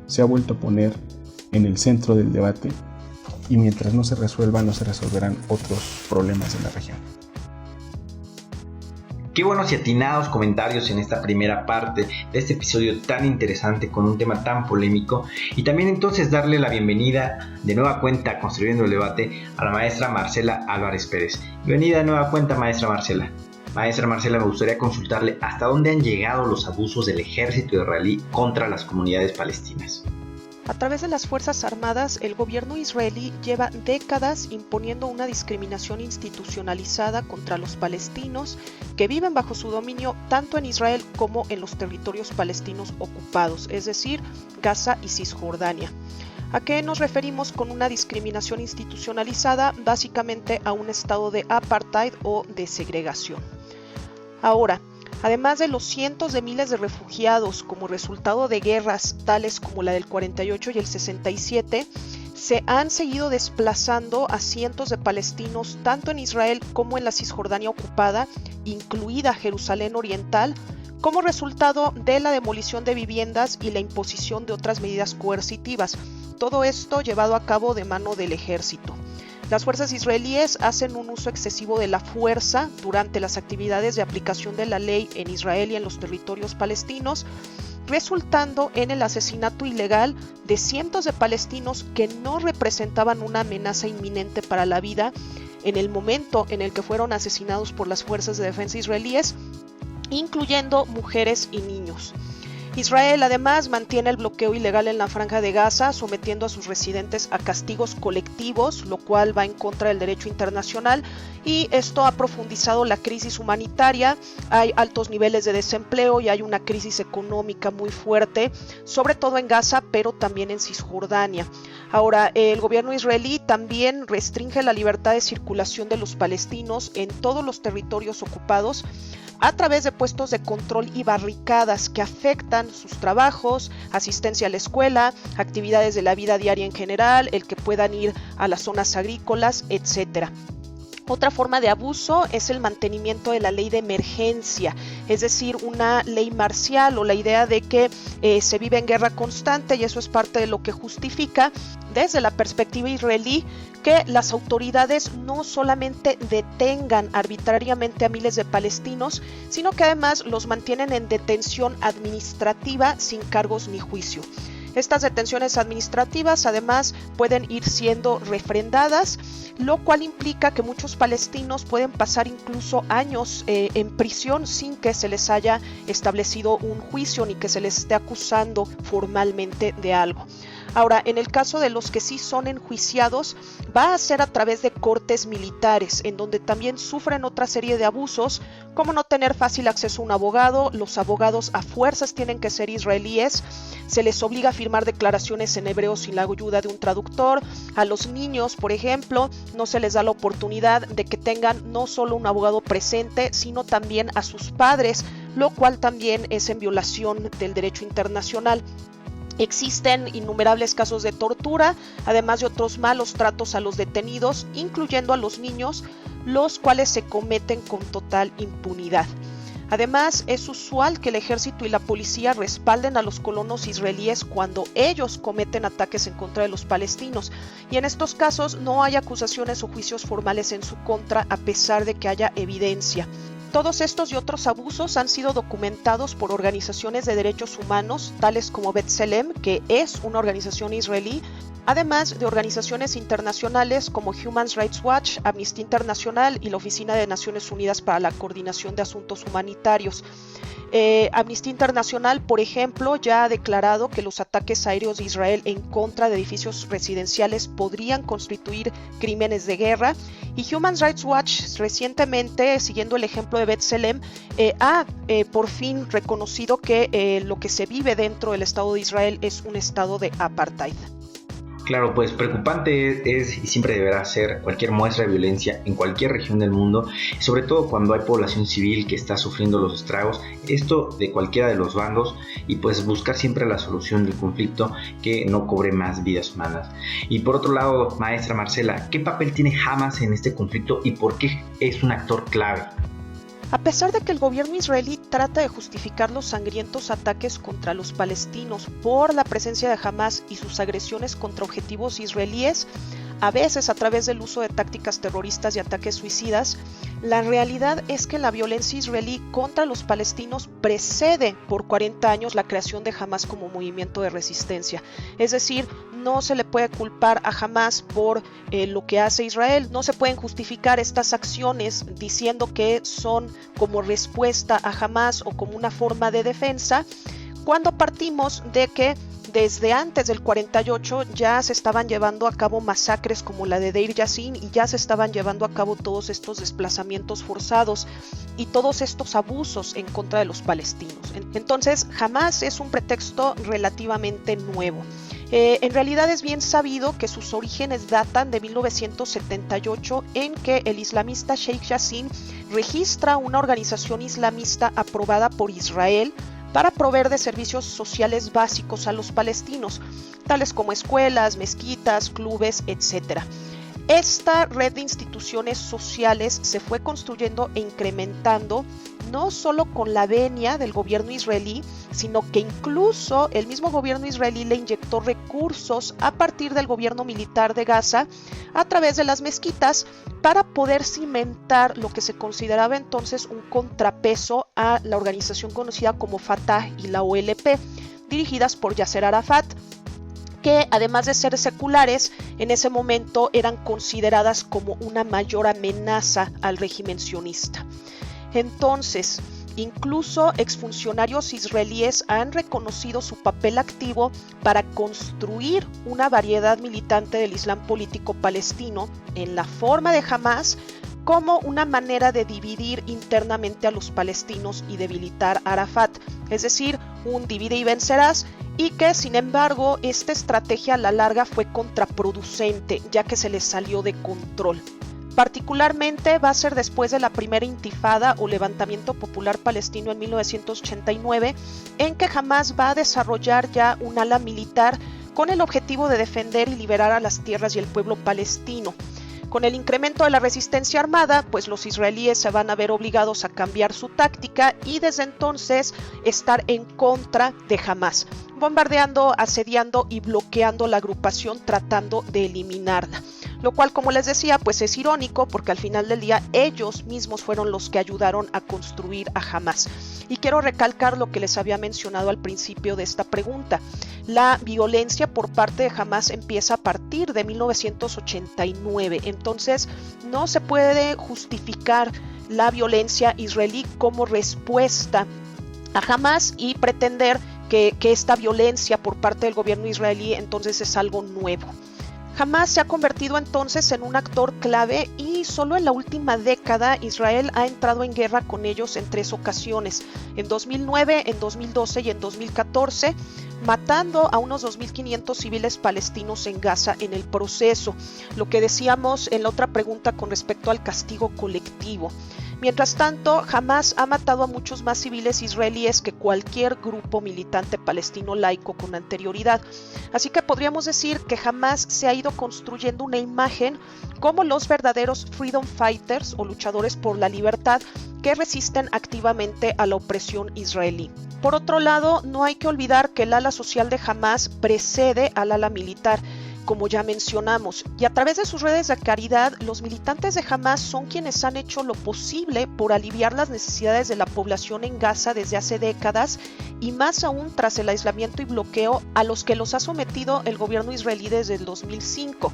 se ha vuelto a poner en el centro del debate, y mientras no se resuelva, no se resolverán otros problemas en la región. Qué buenos y atinados comentarios en esta primera parte de este episodio tan interesante con un tema tan polémico, y también entonces darle la bienvenida de nueva cuenta, construyendo el debate, a la maestra Marcela Álvarez Pérez. Bienvenida de nueva cuenta, maestra Marcela. Maestra Marcela, me gustaría consultarle hasta dónde han llegado los abusos del ejército israelí contra las comunidades palestinas. A través de las Fuerzas Armadas, el gobierno israelí lleva décadas imponiendo una discriminación institucionalizada contra los palestinos que viven bajo su dominio tanto en Israel como en los territorios palestinos ocupados, es decir, Gaza y Cisjordania. ¿A qué nos referimos con una discriminación institucionalizada? Básicamente a un estado de apartheid o de segregación. Ahora, además de los cientos de miles de refugiados como resultado de guerras tales como la del 48 y el 67, se han seguido desplazando a cientos de palestinos tanto en Israel como en la Cisjordania ocupada, incluida Jerusalén Oriental, como resultado de la demolición de viviendas y la imposición de otras medidas coercitivas. Todo esto llevado a cabo de mano del ejército. Las fuerzas israelíes hacen un uso excesivo de la fuerza durante las actividades de aplicación de la ley en Israel y en los territorios palestinos, resultando en el asesinato ilegal de cientos de palestinos que no representaban una amenaza inminente para la vida en el momento en el que fueron asesinados por las fuerzas de defensa israelíes, incluyendo mujeres y niños. Israel además mantiene el bloqueo ilegal en la Franja de Gaza, sometiendo a sus residentes a castigos colectivos, lo cual va en contra del derecho internacional, y esto ha profundizado la crisis humanitaria. Hay altos niveles de desempleo y hay una crisis económica muy fuerte, sobre todo en Gaza, pero también en Cisjordania. Ahora, el gobierno israelí también restringe la libertad de circulación de los palestinos en todos los territorios ocupados, a través de puestos de control y barricadas que afectan sus trabajos, asistencia a la escuela, actividades de la vida diaria en general, el que puedan ir a las zonas agrícolas, etc. Otra forma de abuso es el mantenimiento de la ley de emergencia, es decir, una ley marcial o la idea de que se vive en guerra constante, y eso es parte de lo que justifica desde la perspectiva israelí que las autoridades no solamente detengan arbitrariamente a miles de palestinos, sino que además los mantienen en detención administrativa sin cargos ni juicio. Estas detenciones administrativas además pueden ir siendo refrendadas, lo cual implica que muchos palestinos pueden pasar incluso años en prisión sin que se les haya establecido un juicio ni que se les esté acusando formalmente de algo. Ahora, en el caso de los que sí son enjuiciados, va a ser a través de cortes militares, en donde también sufren otra serie de abusos, como no tener fácil acceso a un abogado. Los abogados a fuerzas tienen que ser israelíes, se les obliga a firmar declaraciones en hebreo sin la ayuda de un traductor. A los niños, por ejemplo, no se les da la oportunidad de que tengan no solo un abogado presente, sino también a sus padres, lo cual también es en violación del derecho internacional. Existen innumerables casos de tortura, además de otros malos tratos a los detenidos, incluyendo a los niños, los cuales se cometen con total impunidad. Además, es usual que el ejército y la policía respalden a los colonos israelíes cuando ellos cometen ataques en contra de los palestinos, y en estos casos no hay acusaciones o juicios formales en su contra a pesar de que haya evidencia. Todos estos y otros abusos han sido documentados por organizaciones de derechos humanos, tales como B'Tselem, que es una organización israelí, además de organizaciones internacionales como Human Rights Watch, Amnistía Internacional y la Oficina de Naciones Unidas para la Coordinación de Asuntos Humanitarios. Amnistía Internacional, por ejemplo, ya ha declarado que los ataques aéreos de Israel en contra de edificios residenciales podrían constituir crímenes de guerra, y Human Rights Watch recientemente, siguiendo el ejemplo de B'Tselem, ha por fin reconocido que lo que se vive dentro del Estado de Israel es un estado de apartheid. Claro, pues preocupante es y siempre deberá ser cualquier muestra de violencia en cualquier región del mundo, sobre todo cuando hay población civil que está sufriendo los estragos, esto de cualquiera de los bandos, y pues buscar siempre la solución del conflicto que no cobre más vidas humanas. Y por otro lado, maestra Marcela, ¿qué papel tiene Hamas en este conflicto y por qué es un actor clave? A pesar de que el gobierno israelí trata de justificar los sangrientos ataques contra los palestinos por la presencia de Hamas y sus agresiones contra objetivos israelíes, a veces a través del uso de tácticas terroristas y ataques suicidas, la realidad es que la violencia israelí contra los palestinos precede por 40 años la creación de Hamas como movimiento de resistencia. Es decir, no se le puede culpar a Hamas por lo que hace Israel, no se pueden justificar estas acciones diciendo que son como respuesta a Hamas o como una forma de defensa, cuando partimos de que desde antes del 48 ya se estaban llevando a cabo masacres como la de Deir Yassin y ya se estaban llevando a cabo todos estos desplazamientos forzados y todos estos abusos en contra de los palestinos. Entonces, Hamas es un pretexto relativamente nuevo. En realidad es bien sabido que sus orígenes datan de 1978, en que el islamista Sheikh Yassin registra una organización islamista aprobada por Israel para proveer de servicios sociales básicos a los palestinos, tales como escuelas, mezquitas, clubes, etc. Esta red de instituciones sociales se fue construyendo e incrementando no solo con la venia del gobierno israelí, sino que incluso el mismo gobierno israelí le inyectó recursos a partir del gobierno militar de Gaza a través de las mezquitas para poder cimentar lo que se consideraba entonces un contrapeso a la organización conocida como Fatah y la OLP, dirigidas por Yasser Arafat, que además de ser seculares, en ese momento eran consideradas como una mayor amenaza al régimen sionista. Entonces, incluso exfuncionarios israelíes han reconocido su papel activo para construir una variedad militante del Islam político palestino en la forma de Hamas, como una manera de dividir internamente a los palestinos y debilitar a Arafat, es decir, un divide y vencerás, y que sin embargo esta estrategia a la larga fue contraproducente, ya que se les salió de control. Particularmente va a ser después de la primera intifada o levantamiento popular palestino en 1989, en que Hamas va a desarrollar ya un ala militar con el objetivo de defender y liberar a las tierras y el pueblo palestino. Con el incremento de la resistencia armada, pues los israelíes se van a ver obligados a cambiar su táctica y desde entonces estar en contra de Hamas, bombardeando, asediando y bloqueando la agrupación tratando de eliminarla. lo cual, como les decía, pues es irónico porque al final del día ellos mismos fueron los que ayudaron a construir a Hamás. Y quiero recalcar lo que les había mencionado al principio de esta pregunta. La violencia por parte de Hamás empieza a partir de 1989, entonces no se puede justificar la violencia israelí como respuesta a Hamás y pretender que esta violencia por parte del gobierno israelí entonces es algo nuevo. Hamás se ha convertido entonces en un actor clave y solo en la última década Israel ha entrado en guerra con ellos en 3 ocasiones, en 2009, en 2012 y en 2014, matando a unos 2.500 civiles palestinos en Gaza en el proceso, lo que decíamos en la otra pregunta con respecto al castigo colectivo. Mientras tanto, Hamás ha matado a muchos más civiles israelíes que cualquier grupo militante palestino laico con anterioridad. Así que podríamos decir que Hamás se ha ido construyendo una imagen como los verdaderos freedom fighters o luchadores por la libertad que resisten activamente a la opresión israelí. Por otro lado, no hay que olvidar que el ala social de Hamás precede al ala militar, como ya mencionamos, y a través de sus redes de caridad, los militantes de Hamás son quienes han hecho lo posible por aliviar las necesidades de la población en Gaza desde hace décadas y más aún tras el aislamiento y bloqueo a los que los ha sometido el gobierno israelí desde el 2005.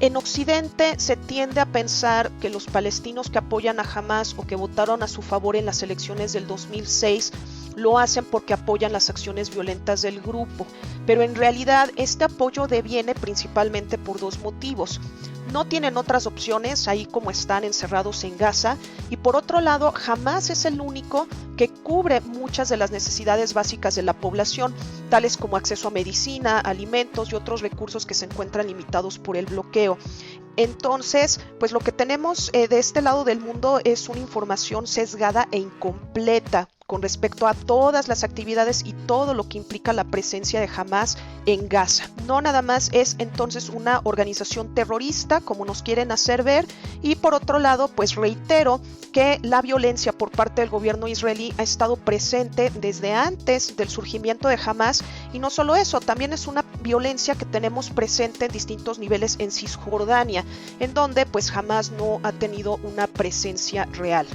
En Occidente se tiende a pensar que los palestinos que apoyan a Hamás o que votaron a su favor en las elecciones del 2006 lo hacen porque apoyan las acciones violentas del grupo, pero en realidad este apoyo deviene principalmente por 2 motivos. No tienen otras opciones ahí como están encerrados en Gaza y por otro lado Hamás es el único que cubre muchas de las necesidades básicas de la población, tales como acceso a medicina, alimentos y otros recursos que se encuentran limitados por el bloqueo. Entonces, pues lo que tenemos de este lado del mundo es una información sesgada e incompleta con respecto a todas las actividades y todo lo que implica la presencia de Hamás en Gaza. No nada más es entonces una organización terrorista como nos quieren hacer ver y por otro lado pues reitero que la violencia por parte del gobierno israelí ha estado presente desde antes del surgimiento de Hamás y no solo eso, también es una violencia que tenemos presente en distintos niveles en Cisjordania, en donde pues Hamás no ha tenido una presencia real.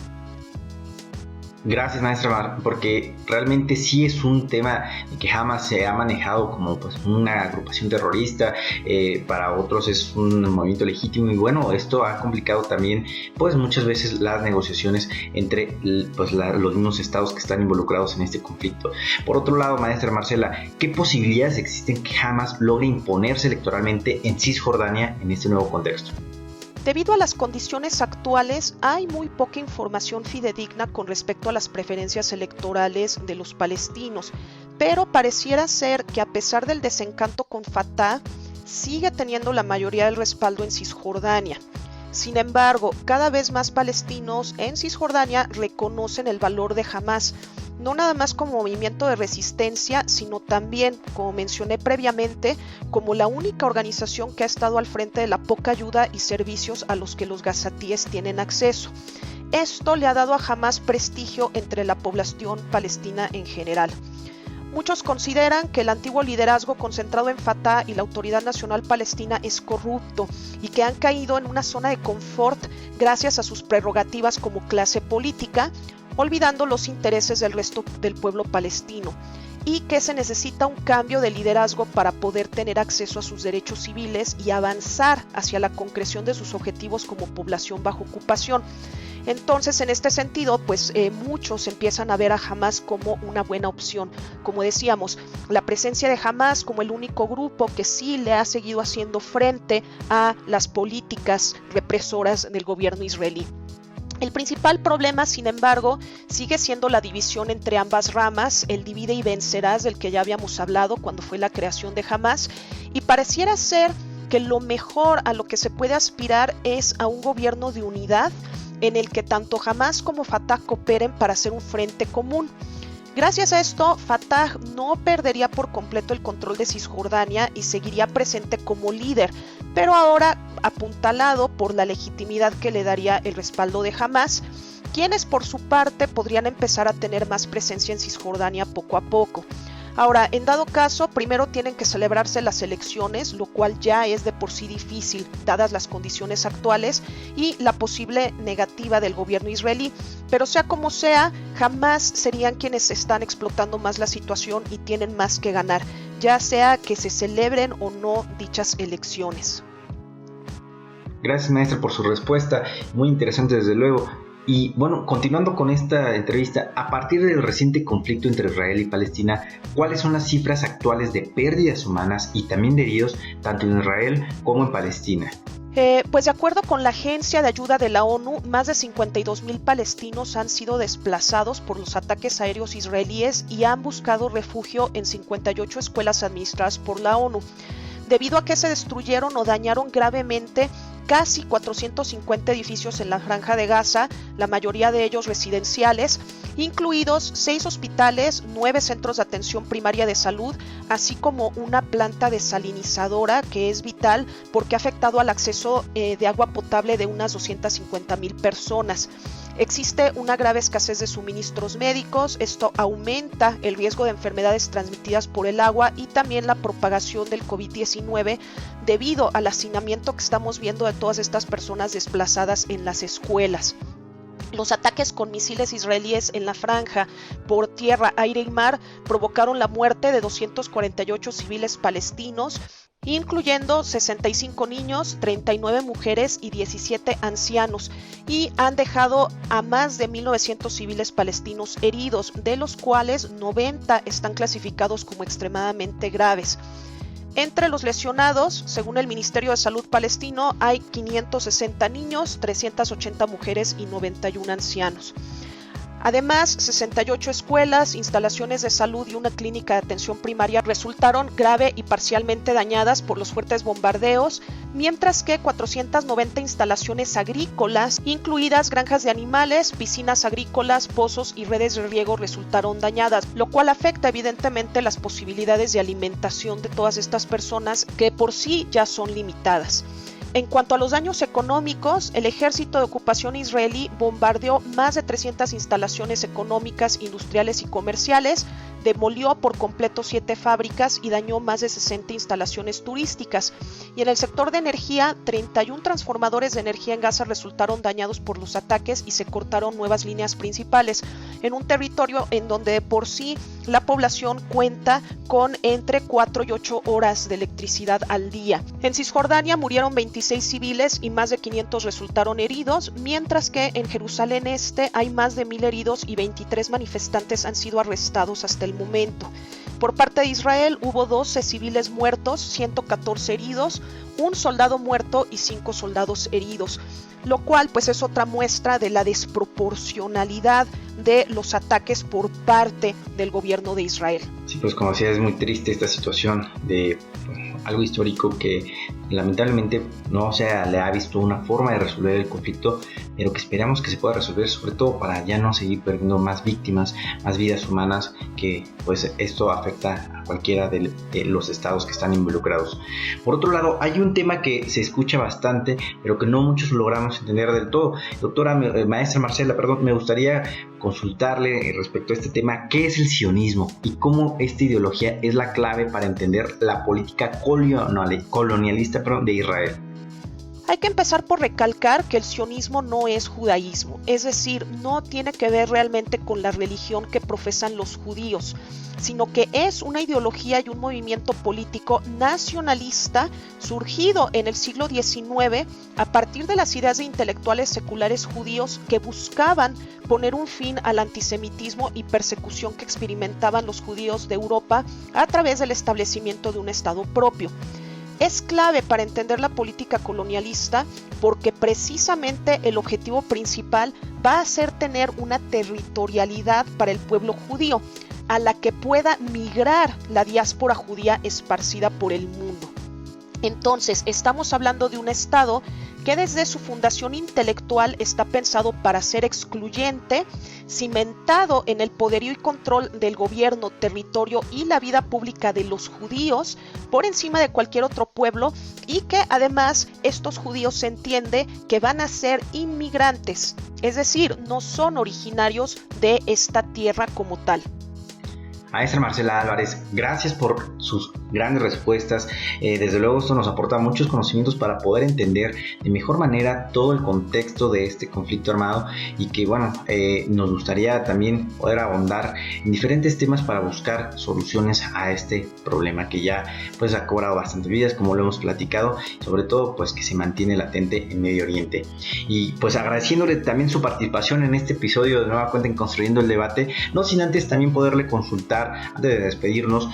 Gracias, maestra Mar, porque realmente sí es un tema que Hamás se ha manejado como pues una agrupación terrorista, para otros es un movimiento legítimo y bueno, esto ha complicado también pues muchas veces las negociaciones entre pues los mismos estados que están involucrados en este conflicto. Por otro lado, maestra Marcela, ¿qué posibilidades existen que Hamás logre imponerse electoralmente en Cisjordania en este nuevo contexto? Debido a las condiciones actuales, hay muy poca información fidedigna con respecto a las preferencias electorales de los palestinos, pero pareciera ser que a pesar del desencanto con Fatah, sigue teniendo la mayoría del respaldo en Cisjordania. Sin embargo, cada vez más palestinos en Cisjordania reconocen el valor de Hamás, no nada más como movimiento de resistencia, sino también, como mencioné previamente, como la única organización que ha estado al frente de la poca ayuda y servicios a los que los gazatíes tienen acceso. Esto le ha dado a Hamás prestigio entre la población palestina en general. Muchos consideran que el antiguo liderazgo concentrado en Fatah y la Autoridad Nacional Palestina es corrupto y que han caído en una zona de confort gracias a sus prerrogativas como clase política, olvidando los intereses del resto del pueblo palestino, y que se necesita un cambio de liderazgo para poder tener acceso a sus derechos civiles y avanzar hacia la concreción de sus objetivos como población bajo ocupación. Entonces, en este sentido, pues muchos empiezan a ver a Hamás como una buena opción. Como decíamos, la presencia de Hamás como el único grupo que sí le ha seguido haciendo frente a las políticas represoras del gobierno israelí. El principal problema, sin embargo, sigue siendo la división entre ambas ramas, el divide y vencerás del que ya habíamos hablado cuando fue la creación de Hamás, y pareciera ser que lo mejor a lo que se puede aspirar es a un gobierno de unidad en el que tanto Hamás como Fatah cooperen para hacer un frente común. Gracias a esto, Fatah no perdería por completo el control de Cisjordania y seguiría presente como líder, pero ahora apuntalado por la legitimidad que le daría el respaldo de Hamás, quienes por su parte podrían empezar a tener más presencia en Cisjordania poco a poco. Ahora, en dado caso, primero tienen que celebrarse las elecciones, lo cual ya es de por sí difícil, dadas las condiciones actuales y la posible negativa del gobierno israelí. Pero sea como sea, jamás serían quienes están explotando más la situación y tienen más que ganar, ya sea que se celebren o no dichas elecciones. Gracias, maestra, por su respuesta, muy interesante desde luego. Y bueno, continuando con esta entrevista, a partir del reciente conflicto entre Israel y Palestina, ¿cuáles son las cifras actuales de pérdidas humanas y también de heridos tanto en Israel como en Palestina? Pues de acuerdo con la Agencia de Ayuda de la ONU, más de 52,000 palestinos han sido desplazados por los ataques aéreos israelíes y han buscado refugio en 58 escuelas administradas por la ONU, debido a que se destruyeron o dañaron gravemente casi 450 edificios en la Franja de Gaza, la mayoría de ellos residenciales, incluidos 6 hospitales, 9 centros de atención primaria de salud, así como una planta desalinizadora que es vital porque ha afectado al acceso de agua potable de unas 250,000 personas. Existe una grave escasez de suministros médicos, esto aumenta el riesgo de enfermedades transmitidas por el agua y también la propagación del COVID-19 debido al hacinamiento que estamos viendo de todas estas personas desplazadas en las escuelas. Los ataques con misiles israelíes en la franja por tierra, aire y mar provocaron la muerte de 248 civiles palestinos, incluyendo 65 niños, 39 mujeres y 17 ancianos, y han dejado a más de 1,900 civiles palestinos heridos, de los cuales 90 están clasificados como extremadamente graves. Entre los lesionados, según el Ministerio de Salud palestino, hay 560 niños, 380 mujeres y 91 ancianos. Además, 68 escuelas, instalaciones de salud y una clínica de atención primaria resultaron grave y parcialmente dañadas por los fuertes bombardeos, mientras que 490 instalaciones agrícolas, incluidas granjas de animales, piscinas agrícolas, pozos y redes de riego, resultaron dañadas, lo cual afecta evidentemente las posibilidades de alimentación de todas estas personas que por sí ya son limitadas. En cuanto a los daños económicos, el ejército de ocupación israelí bombardeó más de 300 instalaciones económicas, industriales y comerciales, demolió por completo 7 fábricas y dañó más de 60 instalaciones turísticas. Y en el sector de energía, 31 transformadores de energía en Gaza resultaron dañados por los ataques y se cortaron nuevas líneas principales, en un territorio en donde de por sí la población cuenta con entre 4 y 8 horas de electricidad al día. En Cisjordania murieron 26 civiles y más de 500 resultaron heridos, mientras que en Jerusalén Este hay más de 1,000 heridos y 23 manifestantes han sido arrestados hasta el momento. Por parte de Israel hubo 12 civiles muertos, 114 heridos, un soldado muerto y 5 soldados heridos, lo cual pues es otra muestra de la desproporcionalidad de los ataques por parte del gobierno de Israel. Sí, pues como decía, es muy triste esta situación de algo histórico que lamentablemente no se le ha visto una forma de resolver el conflicto, pero que esperamos que se pueda resolver, sobre todo para ya no seguir perdiendo más víctimas, más vidas humanas, que pues esto afecta a cualquiera de los estados que están involucrados. Por otro lado, hay un tema que se escucha bastante, pero que no muchos logramos entender del todo. Doctora, maestra Marcela, me gustaría consultarle respecto a este tema, ¿qué es el sionismo y cómo esta ideología es la clave para entender la política colonialista de Israel? Hay que empezar por recalcar que el sionismo no es judaísmo, es decir, no tiene que ver realmente con la religión que profesan los judíos, sino que es una ideología y un movimiento político nacionalista surgido en el siglo XIX a partir de las ideas de intelectuales seculares judíos que buscaban poner un fin al antisemitismo y persecución que experimentaban los judíos de Europa a través del establecimiento de un Estado propio. Es clave para entender la política colonialista porque precisamente el objetivo principal va a ser tener una territorialidad para el pueblo judío, a la que pueda migrar la diáspora judía esparcida por el mundo. Entonces, estamos hablando de un Estado que desde su fundación intelectual está pensado para ser excluyente, cimentado en el poderío y control del gobierno, territorio y la vida pública de los judíos por encima de cualquier otro pueblo, y que además estos judíos se entiende que van a ser inmigrantes, es decir, no son originarios de esta tierra como tal. Maestra Marcela Álvarez, gracias por sus grandes respuestas. Desde luego esto nos aporta muchos conocimientos para poder entender de mejor manera todo el contexto de este conflicto armado y que nos gustaría también poder ahondar en diferentes temas para buscar soluciones a este problema que ya pues ha cobrado bastantes vidas, como lo hemos platicado, sobre todo pues que se mantiene latente en Medio Oriente. Y pues agradeciéndole también su participación en este episodio de nueva cuenta en Construyendo el Debate, no sin antes también poderle consultar, antes de despedirnos,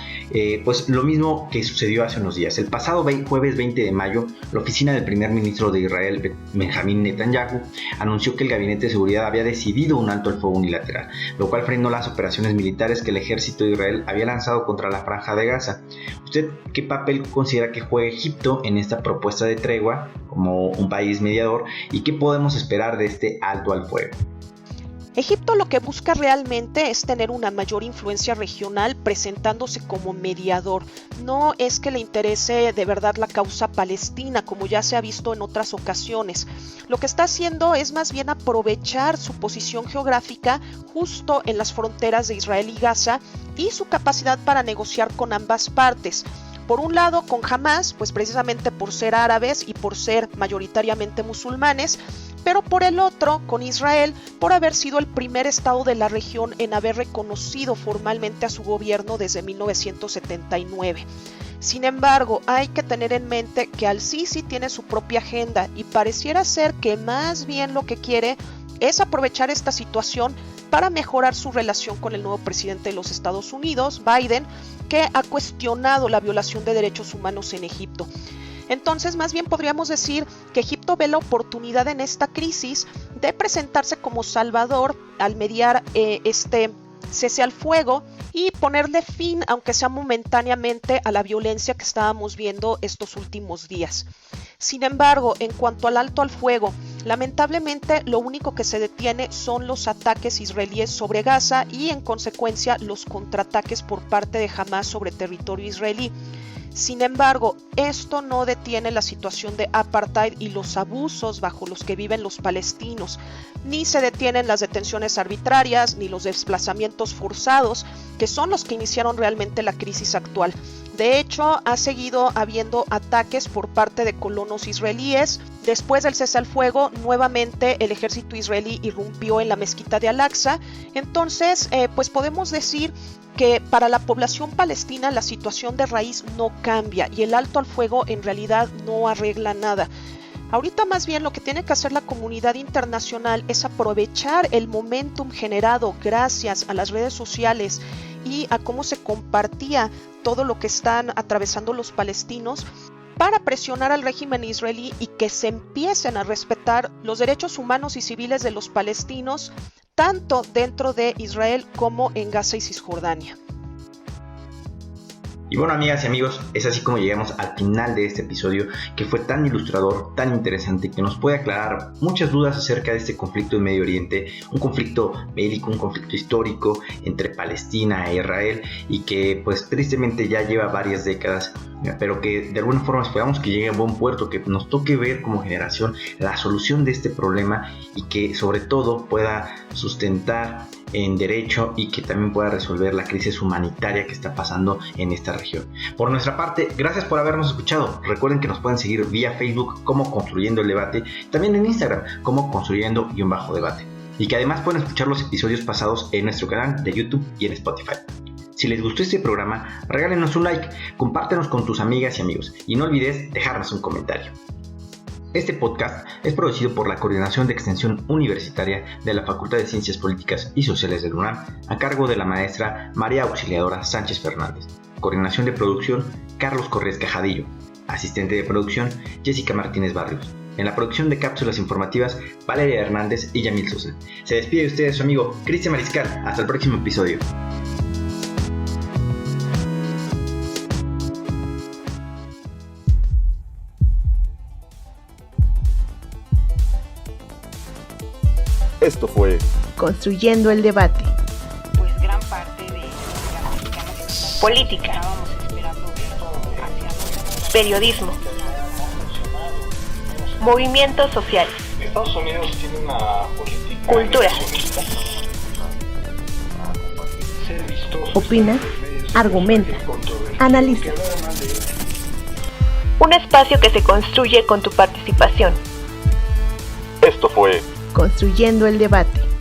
pues lo mismo que sucedió hace unos días. El pasado jueves 20 de mayo, la oficina del primer ministro de Israel, Benjamín Netanyahu, anunció que el gabinete de seguridad había decidido un alto al fuego unilateral, lo cual frenó las operaciones militares que el ejército de Israel había lanzado contra la franja de Gaza. ¿Usted qué papel considera que juega Egipto en esta propuesta de tregua como un país mediador y qué podemos esperar de este alto al fuego? Egipto lo que busca realmente es tener una mayor influencia regional presentándose como mediador. No es que le interese de verdad la causa palestina, como ya se ha visto en otras ocasiones. Lo que está haciendo es más bien aprovechar su posición geográfica justo en las fronteras de Israel y Gaza y su capacidad para negociar con ambas partes. Por un lado con Hamas, pues precisamente por ser árabes y por ser mayoritariamente musulmanes, pero por el otro con Israel por haber sido el primer estado de la región en haber reconocido formalmente a su gobierno desde 1979. Sin embargo, hay que tener en mente que Al-Sisi tiene su propia agenda y pareciera ser que más bien lo que quiere es aprovechar esta situación para mejorar su relación con el nuevo presidente de los Estados Unidos, Biden, que ha cuestionado la violación de derechos humanos en Egipto. Entonces, más bien podríamos decir que Egipto ve la oportunidad en esta crisis de presentarse como salvador al mediar este cese al fuego y ponerle fin, aunque sea momentáneamente, a la violencia que estábamos viendo estos últimos días. Sin embargo, en cuanto al alto al fuego, lamentablemente lo único que se detiene son los ataques israelíes sobre Gaza y en consecuencia los contraataques por parte de Hamas sobre territorio israelí. Sin embargo, esto no detiene la situación de apartheid y los abusos bajo los que viven los palestinos, ni se detienen las detenciones arbitrarias, ni los desplazamientos forzados, que son los que iniciaron realmente la crisis actual. De hecho, ha seguido habiendo ataques por parte de colonos israelíes. Después del cese al fuego, nuevamente el ejército israelí irrumpió en la mezquita de Al-Aqsa. Entonces, pues podemos decir que para la población palestina la situación de raíz no cambia y el alto al fuego en realidad no arregla nada. Ahorita más bien lo que tiene que hacer la comunidad internacional es aprovechar el momentum generado gracias a las redes sociales y a cómo se compartía todo lo que están atravesando los palestinos para presionar al régimen israelí y que se empiecen a respetar los derechos humanos y civiles de los palestinos, tanto dentro de Israel como en Gaza y Cisjordania. Y bueno, amigas y amigos, es así como llegamos al final de este episodio que fue tan ilustrador, tan interesante, que nos puede aclarar muchas dudas acerca de este conflicto en Medio Oriente, un conflicto bélico, un conflicto histórico entre Palestina e Israel y que pues tristemente ya lleva varias décadas, pero que de alguna forma esperamos que llegue a buen puerto, que nos toque ver como generación la solución de este problema y que sobre todo pueda sustentar en derecho y que también pueda resolver la crisis humanitaria que está pasando en esta región. Por nuestra parte, gracias por habernos escuchado. Recuerden que nos pueden seguir vía Facebook como Construyendo el Debate, también en Instagram como Construyendo_Debate, y que además pueden escuchar los episodios pasados en nuestro canal de YouTube y en Spotify. Si les gustó este programa, regálenos un like, compártenos con tus amigas y amigos y no olvides dejarnos un comentario. Este podcast es producido por la Coordinación de Extensión Universitaria de la Facultad de Ciencias Políticas y Sociales de la UNAM, a cargo de la maestra María Auxiliadora Sánchez Fernández. Coordinación de producción, Carlos Corrés Cajadillo. Asistente de producción, Jessica Martínez Barrios. En la producción de cápsulas informativas, Valeria Hernández y Yamil Sosa. Se despide de ustedes su amigo Cristian Mariscal. Hasta el próximo episodio. Esto fue Construyendo el Debate. Pues gran parte de la mexicana política, periodismo, movimientos sociales, Estados Unidos tiene una política cultura, Opina, Argumenta. Analiza. Un espacio que se construye con tu participación. Esto fue Construyendo el debate.